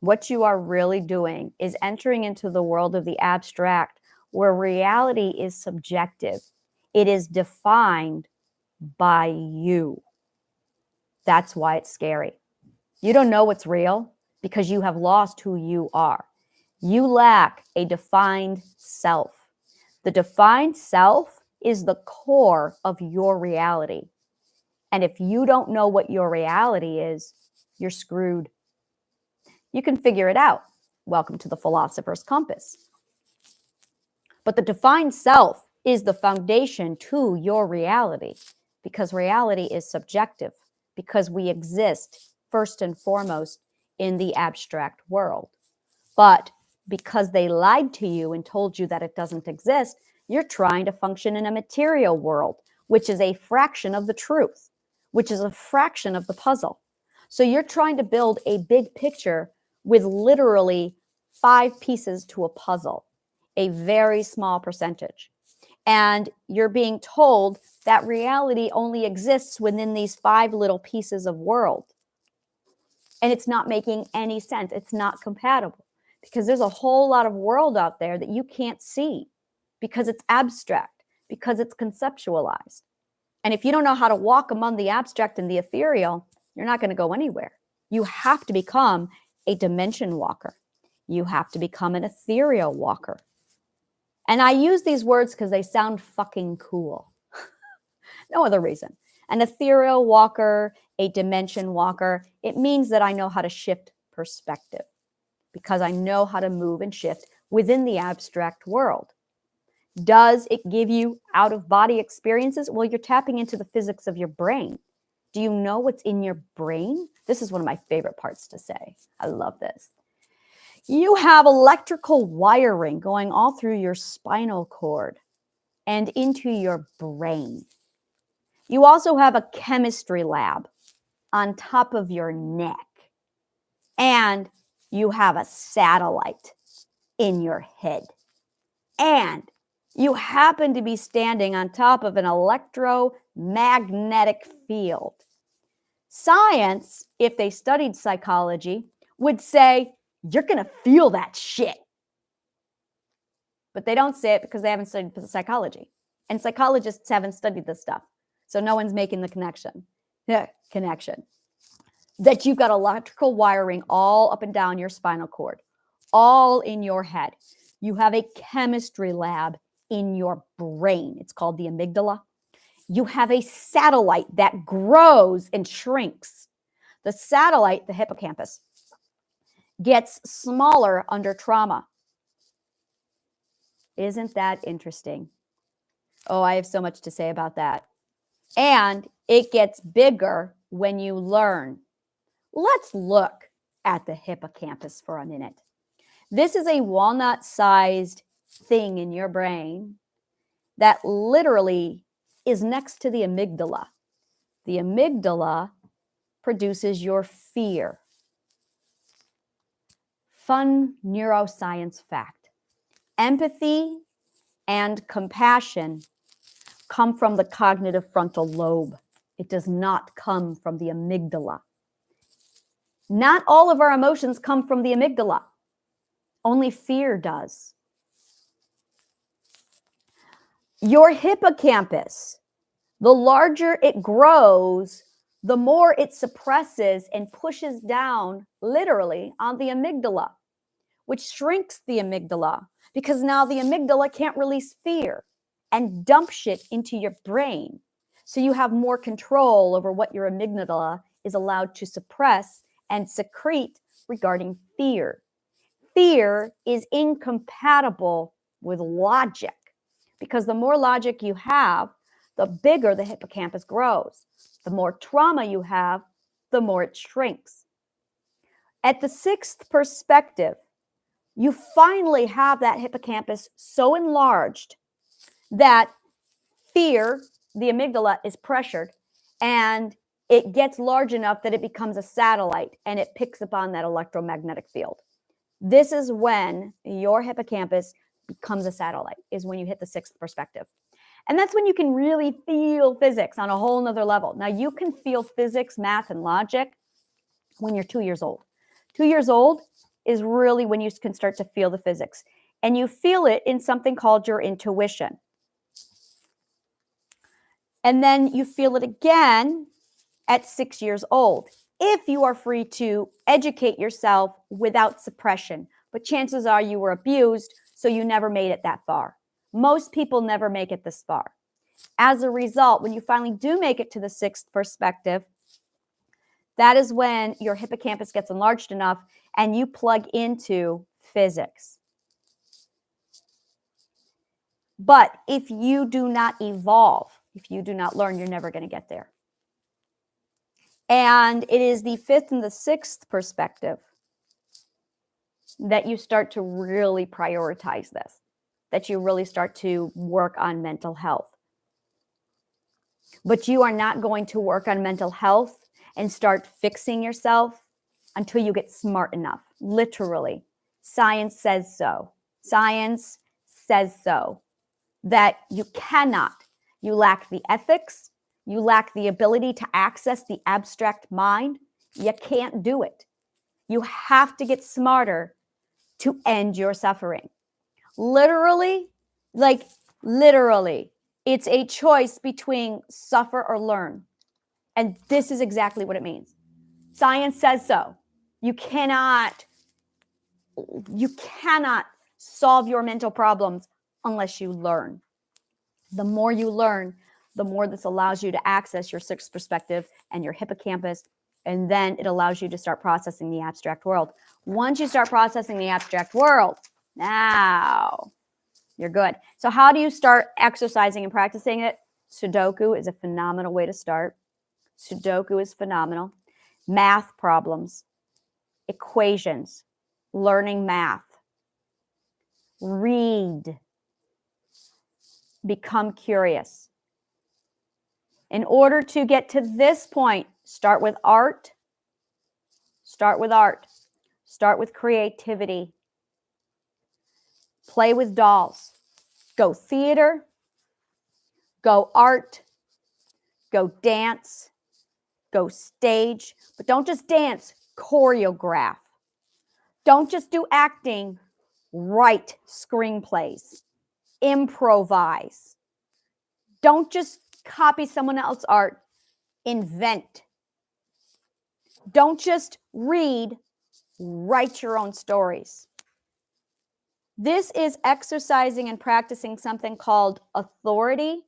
what you are really doing is entering into the world of the abstract, where reality is subjective. It is defined by you. That's why it's scary. You don't know what's real because you have lost who you are. You lack a defined self. The defined self is the core of your reality. And if you don't know what your reality is, you're screwed. You can figure it out. Welcome to the Philosopher's Compass. But the defined self is the foundation to your reality because reality is subjective, because we exist first and foremost in the abstract world. But because they lied to you and told you that it doesn't exist, you're trying to function in a material world, which is a fraction of the truth, which is a fraction of the puzzle. So you're trying to build a big picture with literally 5 pieces to a puzzle, a very small percentage. And you're being told that reality only exists within these 5 little pieces of world. And it's not making any sense. It's not compatible because there's a whole lot of world out there that you can't see because it's abstract, because it's conceptualized. And if you don't know how to walk among the abstract and the ethereal, you're not going to go anywhere. You have to become a dimension walker. You have to become an ethereal walker. And I use these words because they sound fucking cool. No other reason. An ethereal walker, a dimension walker, it means that I know how to shift perspective because I know how to move and shift within the abstract world. Does it give you out-of-body experiences? Well, you're tapping into the physics of your brain. Do you know what's in your brain? This is one of my favorite parts to say. I love this. You have electrical wiring going all through your spinal cord and into your brain. You also have a chemistry lab on top of your neck. And you have a satellite in your head. And you happen to be standing on top of an electromagnetic field. Science, if they studied psychology, would say, you're going to feel that shit. But they don't say it because they haven't studied psychology. And psychologists haven't studied this stuff. So no one's making the connection. That you've got electrical wiring all up and down your spinal cord, all in your head. You have a chemistry lab in your brain. It's called the amygdala. You have a satellite that grows and shrinks. The satellite, the hippocampus, gets smaller under trauma. Isn't that interesting? Oh, I have so much to say about that. And it gets bigger when you learn. Let's look at the hippocampus for a minute. This is a walnut-sized thing in your brain that literally is next to the amygdala. The amygdala produces your fear. Fun neuroscience fact. Empathy and compassion come from the cognitive frontal lobe. It does not come from the amygdala. Not all of our emotions come from the amygdala. Only fear does. Your hippocampus, the larger it grows, the more it suppresses and pushes down literally on the amygdala, which shrinks the amygdala because now the amygdala can't release fear and dump shit into your brain. So you have more control over what your amygdala is allowed to suppress and secrete regarding fear. Fear is incompatible with logic because the more logic you have, the bigger the hippocampus grows. The more trauma you have, the more it shrinks. At the 6th perspective, you finally have that hippocampus so enlarged that fear, the amygdala, is pressured and it gets large enough that it becomes a satellite and it picks up on that electromagnetic field. This is when your hippocampus becomes a satellite, is when you hit the 6th perspective. And that's when you can really feel physics on a whole nother level. Now, you can feel physics, math, and logic when you're 2 years old. 2 years old is really when you can start to feel the physics. And you feel it in something called your intuition. And then you feel it again at 6 years old, if you are free to educate yourself without suppression. But chances are you were abused, so you never made it that far. Most people never make it this far. As a result, when you finally do make it to the 6th perspective, that is when your hippocampus gets enlarged enough and you plug into physics. But if you do not evolve, if you do not learn, you're never going to get there. And it is the fifth and the sixth perspective that you start to really prioritize this, that you really start to work on mental health. But you are not going to work on mental health and start fixing yourself until you get smart enough. Literally. Science says so. Science says so. That you cannot. You lack the ethics. You lack the ability to access the abstract mind. You can't do it. You have to get smarter to end your suffering. Literally, literally, it's a choice between suffer or learn. And this is exactly what it means. Science says so. You cannot solve your mental problems unless you learn. The more you learn, the more this allows you to access your sixth perspective and your hippocampus, and then it allows you to start processing the abstract world. Once you start processing the abstract world, now you're good. So how do you start exercising and practicing it? Sudoku is a phenomenal way to start. Sudoku is phenomenal. Math problems, equations, learning math. Read. Become curious. In order to get to this point, start with art. Start with art. Start with creativity. Play with dolls. Go theater. Go art. Go dance. Go stage. But don't just dance, choreograph. Don't just do acting, write screenplays. Improvise. Don't just copy someone else's art, invent. Don't just read, write your own stories. This is exercising and practicing something called authority,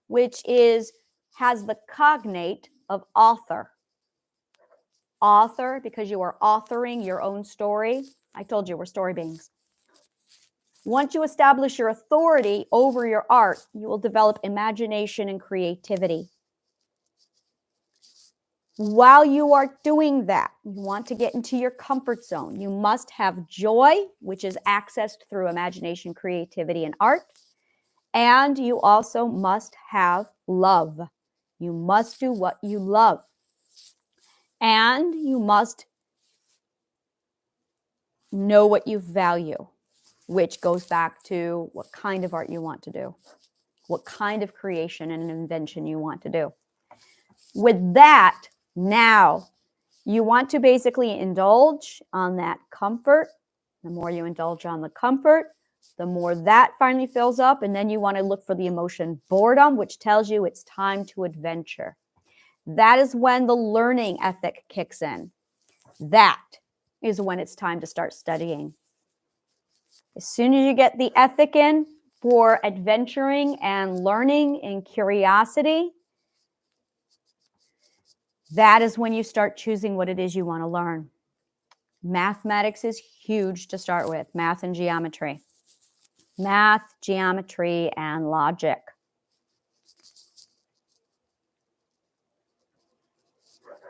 which has the cognate of author. Author, because you are authoring your own story. I told you we're story beings. Once you establish your authority over your art, you will develop imagination and creativity. While you are doing that, you want to get into your comfort zone. You must have joy, which is accessed through imagination, creativity, and art. And you also must have love. You must do what you love. And you must know what you value, which goes back to what kind of art you want to do, what kind of creation and invention you want to do. With that, now you want to basically indulge on that comfort. The more you indulge on the comfort, the more that finally fills up. And then you want to look for the emotion boredom, which tells you it's time to adventure. That is when the learning ethic kicks in. That is when it's time to start studying. As soon as you get the ethic in for adventuring and learning and curiosity, that is when you start choosing what it is you want to learn. Mathematics is huge to start with. Math and geometry. Math, geometry, and logic.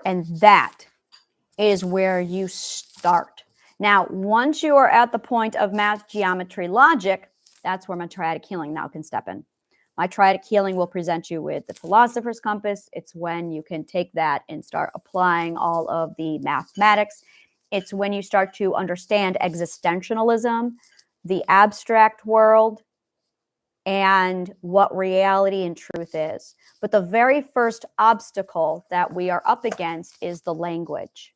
And that is where you start. Now, once you are at the point of math, geometry, logic, that's where my Triadic Healing now can step in. My Triadic Healing will present you with the Philosopher's Compass. It's when you can take that and start applying all of the mathematics. It's when you start to understand existentialism, the abstract world, and what reality and truth is. But the very first obstacle that we are up against is the language.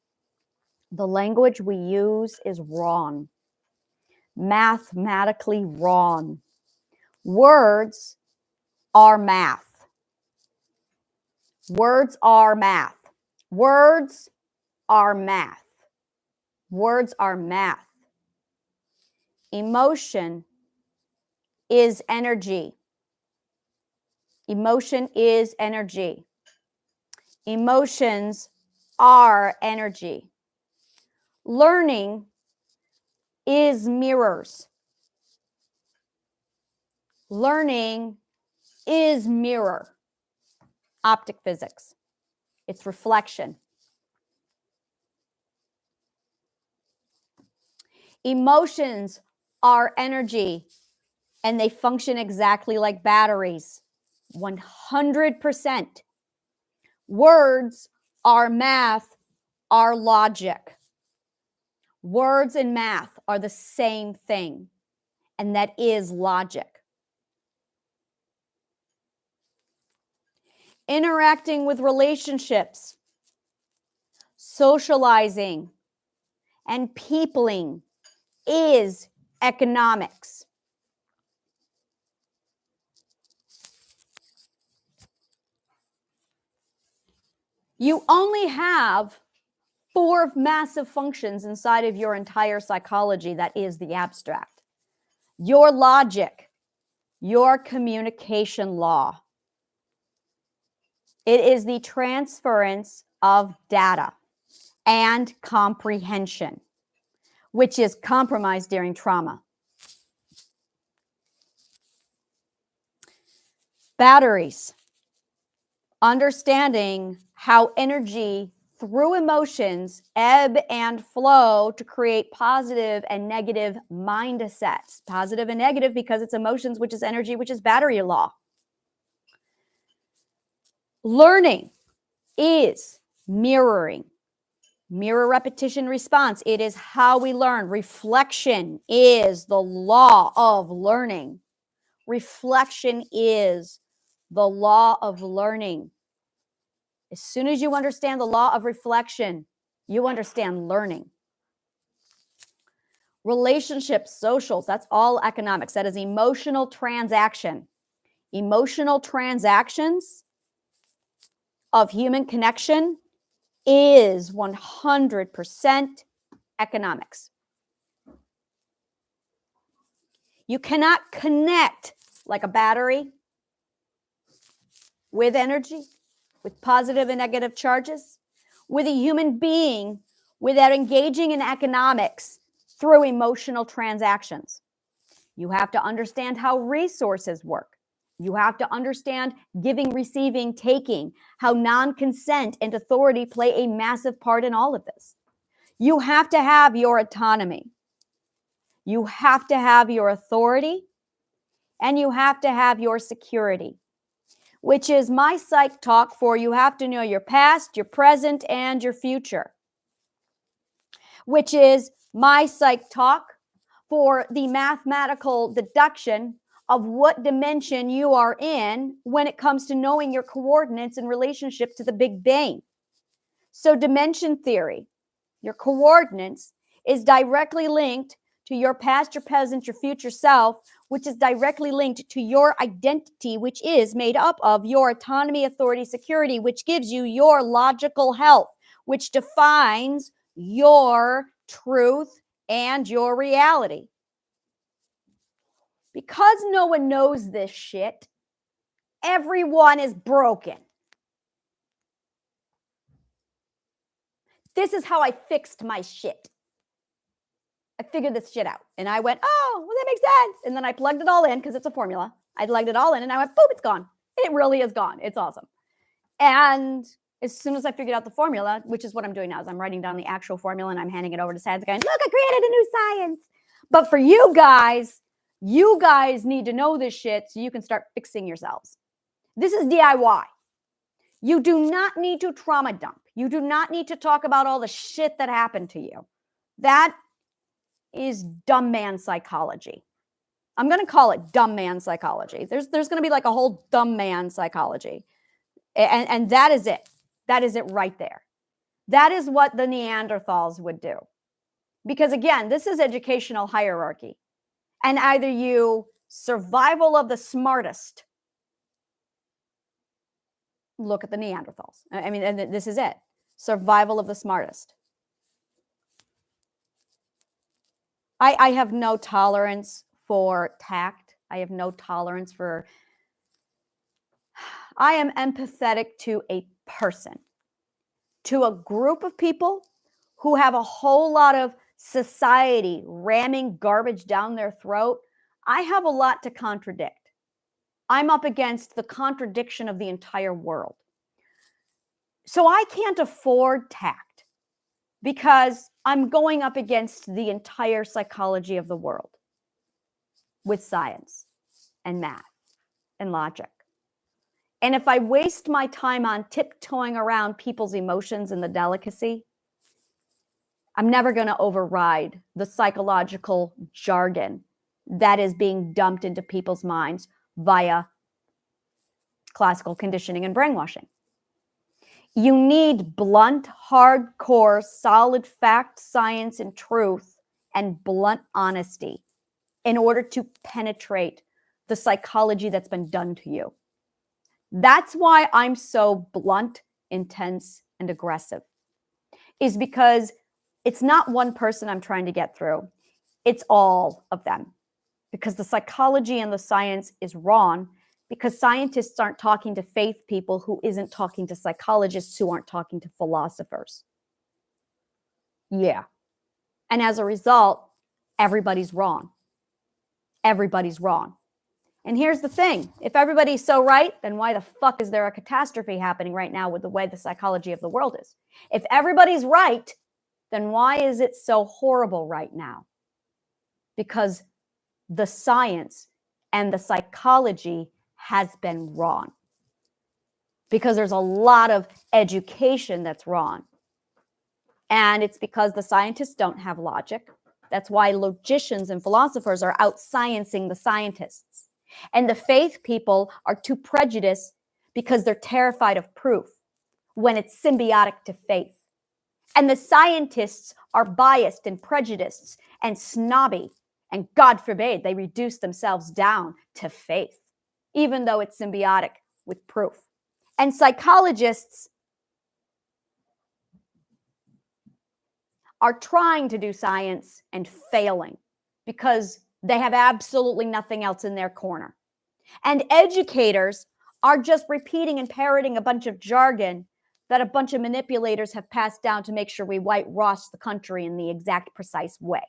The language we use is wrong, mathematically wrong. Words are math. Words are math. Words are math. Words are math. Emotion is energy. Emotion is energy. Emotions are energy. Learning is mirrors. Learning is mirror. Optic physics. It's reflection. Emotions are energy, and they function exactly like batteries, 100%. Words are math, are logic. Words and math are the same thing, and that is logic. Interacting with relationships, socializing, and peopling is economics. You only have 4 massive functions inside of your entire psychology that is the abstract. Your logic, your communication law. It is the transference of data and comprehension, which is compromised during trauma. Batteries. Understanding how energy through emotions ebb and flow to create positive and negative mindsets. Positive and negative because it's emotions, which is energy, which is battery law. Learning is mirroring. Mirror, repetition, response. It is how we learn. Reflection is the law of learning. Reflection is the law of learning. As soon as you understand the law of reflection, you understand learning. Relationships, socials, that's all economics. That is emotional transaction. Emotional transactions of human connection is 100% economics. You cannot connect like a battery with energy, with positive and negative charges, with a human being without engaging in economics through emotional transactions. You have to understand how resources work. You have to understand giving, receiving, taking, how non-consent and authority play a massive part in all of this. You have to have your autonomy. You have to have your authority, and you have to have your security, which is my psych talk for you have to know your past, your present, and your future, which is my psych talk for the mathematical deduction of what dimension you are in when it comes to knowing your coordinates in relationship to the Big Bang. So dimension theory, your coordinates, is directly linked to your past, your present, your future self, which is directly linked to your identity, which is made up of your autonomy, authority, security, which gives you your logical health, which defines your truth and your reality. Because no one knows this shit, everyone is broken. This is how I fixed my shit. I figured this shit out. And I went, oh, well, that makes sense. And then I plugged it all in because it's a formula. I plugged it all in and I went, boom, it's gone. It really is gone. It's awesome. And as soon as I figured out the formula, which is what I'm doing now, is I'm writing down the actual formula and I'm handing it over to science going, look, I created a new science. But for you guys need to know this shit so you can start fixing yourselves. This is DIY. You do not need to trauma dump. You do not need to talk about all the shit that happened to you. That is dumb man psychology. I'm going to call it dumb man psychology. There's going to be like a whole dumb man psychology. And that is it. That is it right there. That is what the Neanderthals would do. Because again, this is educational hierarchy. And either you survival of the smartest. Look at the Neanderthals. I mean, and this is it. Survival of the smartest. I have no tolerance for tact. I have no tolerance for... I am empathetic to a person, to a group of people who have a whole lot of society ramming garbage down their throat. I have a lot to contradict. I'm up against the contradiction of the entire world. So I can't afford tact. because I'm going up against the entire psychology of the world with science and math and logic. And if I waste my time on tiptoeing around people's emotions and the delicacy, I'm never going to override the psychological jargon that is being dumped into people's minds via classical conditioning and brainwashing. You need blunt, hardcore, solid fact, science, and truth, and blunt honesty in order to penetrate the psychology that's been done to you. That's why I'm so blunt, intense, and aggressive, is because it's not one person I'm trying to get through. It's all of them, because the psychology and the science is wrong, because scientists aren't talking to faith people who isn't talking to psychologists who aren't talking to philosophers. Yeah. And as a result, everybody's wrong. Everybody's wrong. And here's the thing. If everybody's so right, then why the fuck is there a catastrophe happening right now with the way the psychology of the world is? If everybody's right, then why is it so horrible right now? Because the science and the psychology has been wrong. Because there's a lot of education that's wrong. And it's because the scientists don't have logic. That's why logicians and philosophers are out-sciencing the scientists. And the faith people are too prejudiced because they're terrified of proof when it's symbiotic to faith. And the scientists are biased and prejudiced and snobby. And God forbid they reduce themselves down to faith, even though it's symbiotic with proof. And psychologists are trying to do science and failing because they have absolutely nothing else in their corner. And educators are just repeating and parroting a bunch of jargon that a bunch of manipulators have passed down to make sure we whitewash the country in the exact precise way.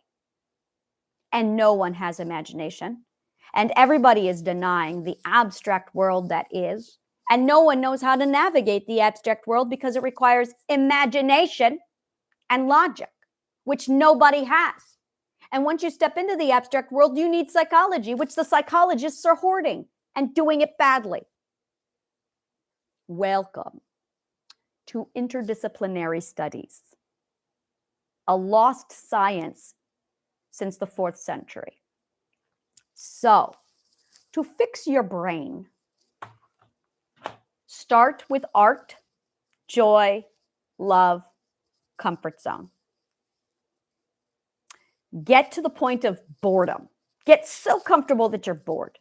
And no one has imagination. And everybody is denying the abstract world that is. And no one knows how to navigate the abstract world because it requires imagination and logic, which nobody has. And once you step into the abstract world, you need psychology, which the psychologists are hoarding and doing it badly. Welcome to interdisciplinary studies, a lost science since the 4th century. So, to fix your brain, start with art, joy, love, comfort zone. Get to the point of boredom. Get so comfortable that you're bored.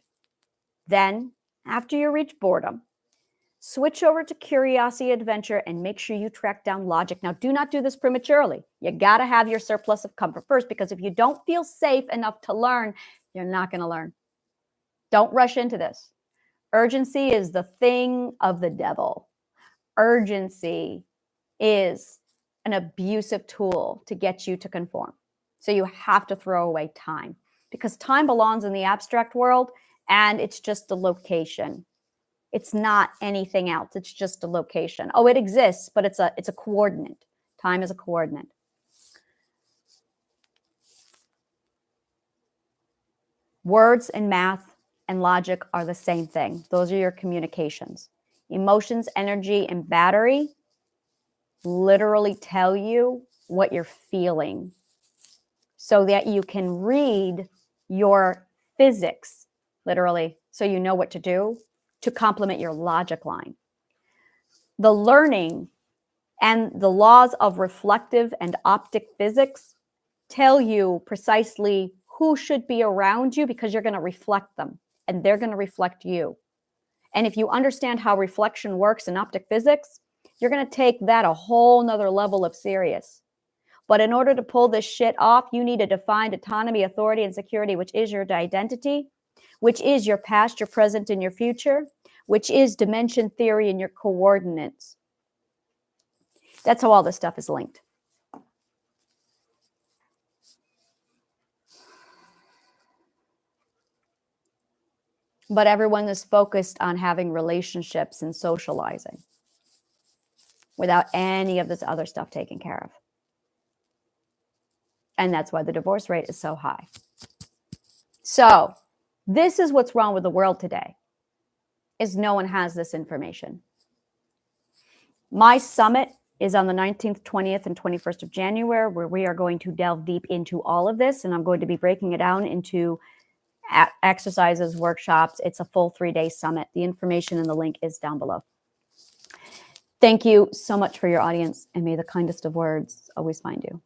Then, after you reach boredom, switch over to curiosity, adventure, and make sure you track down logic. Now, do not do this prematurely. You got to have your surplus of comfort first, because if you don't feel safe enough to learn, you're not going to learn. Don't rush into this. Urgency is the thing of the devil. Urgency is an abusive tool to get you to conform. So you have to throw away time, because time belongs in the abstract world, and it's just a location. It's not anything else. It's just a location. Oh, it exists, but it's a coordinate. Time is a coordinate. Words and math and logic are the same thing. Those are your communications. Emotions, energy, and battery literally tell you what you're feeling so that you can read your physics, literally, so you know what to do to complement your logic line. The learning and the laws of reflective and optic physics tell you precisely who should be around you, because you're going to reflect them and they're going to reflect you. And if you understand how reflection works in optic physics, you're going to take that a whole nother level of serious. But in order to pull this shit off, you need a defined autonomy, authority, and security, which is your identity, which is your past, your present, and your future, which is dimension theory and your coordinates. That's how all this stuff is linked. But everyone is focused on having relationships and socializing without any of this other stuff taken care of. And that's why the divorce rate is so high. So this is what's wrong with the world today, is no one has this information. My summit is on the 19th, 20th, and 21st of January, where we are going to delve deep into all of this. And I'm going to be breaking it down into exercises, workshops. It's a full 3-day summit. The information and the link is down below. Thank you so much for your audience, and may the kindest of words always find you.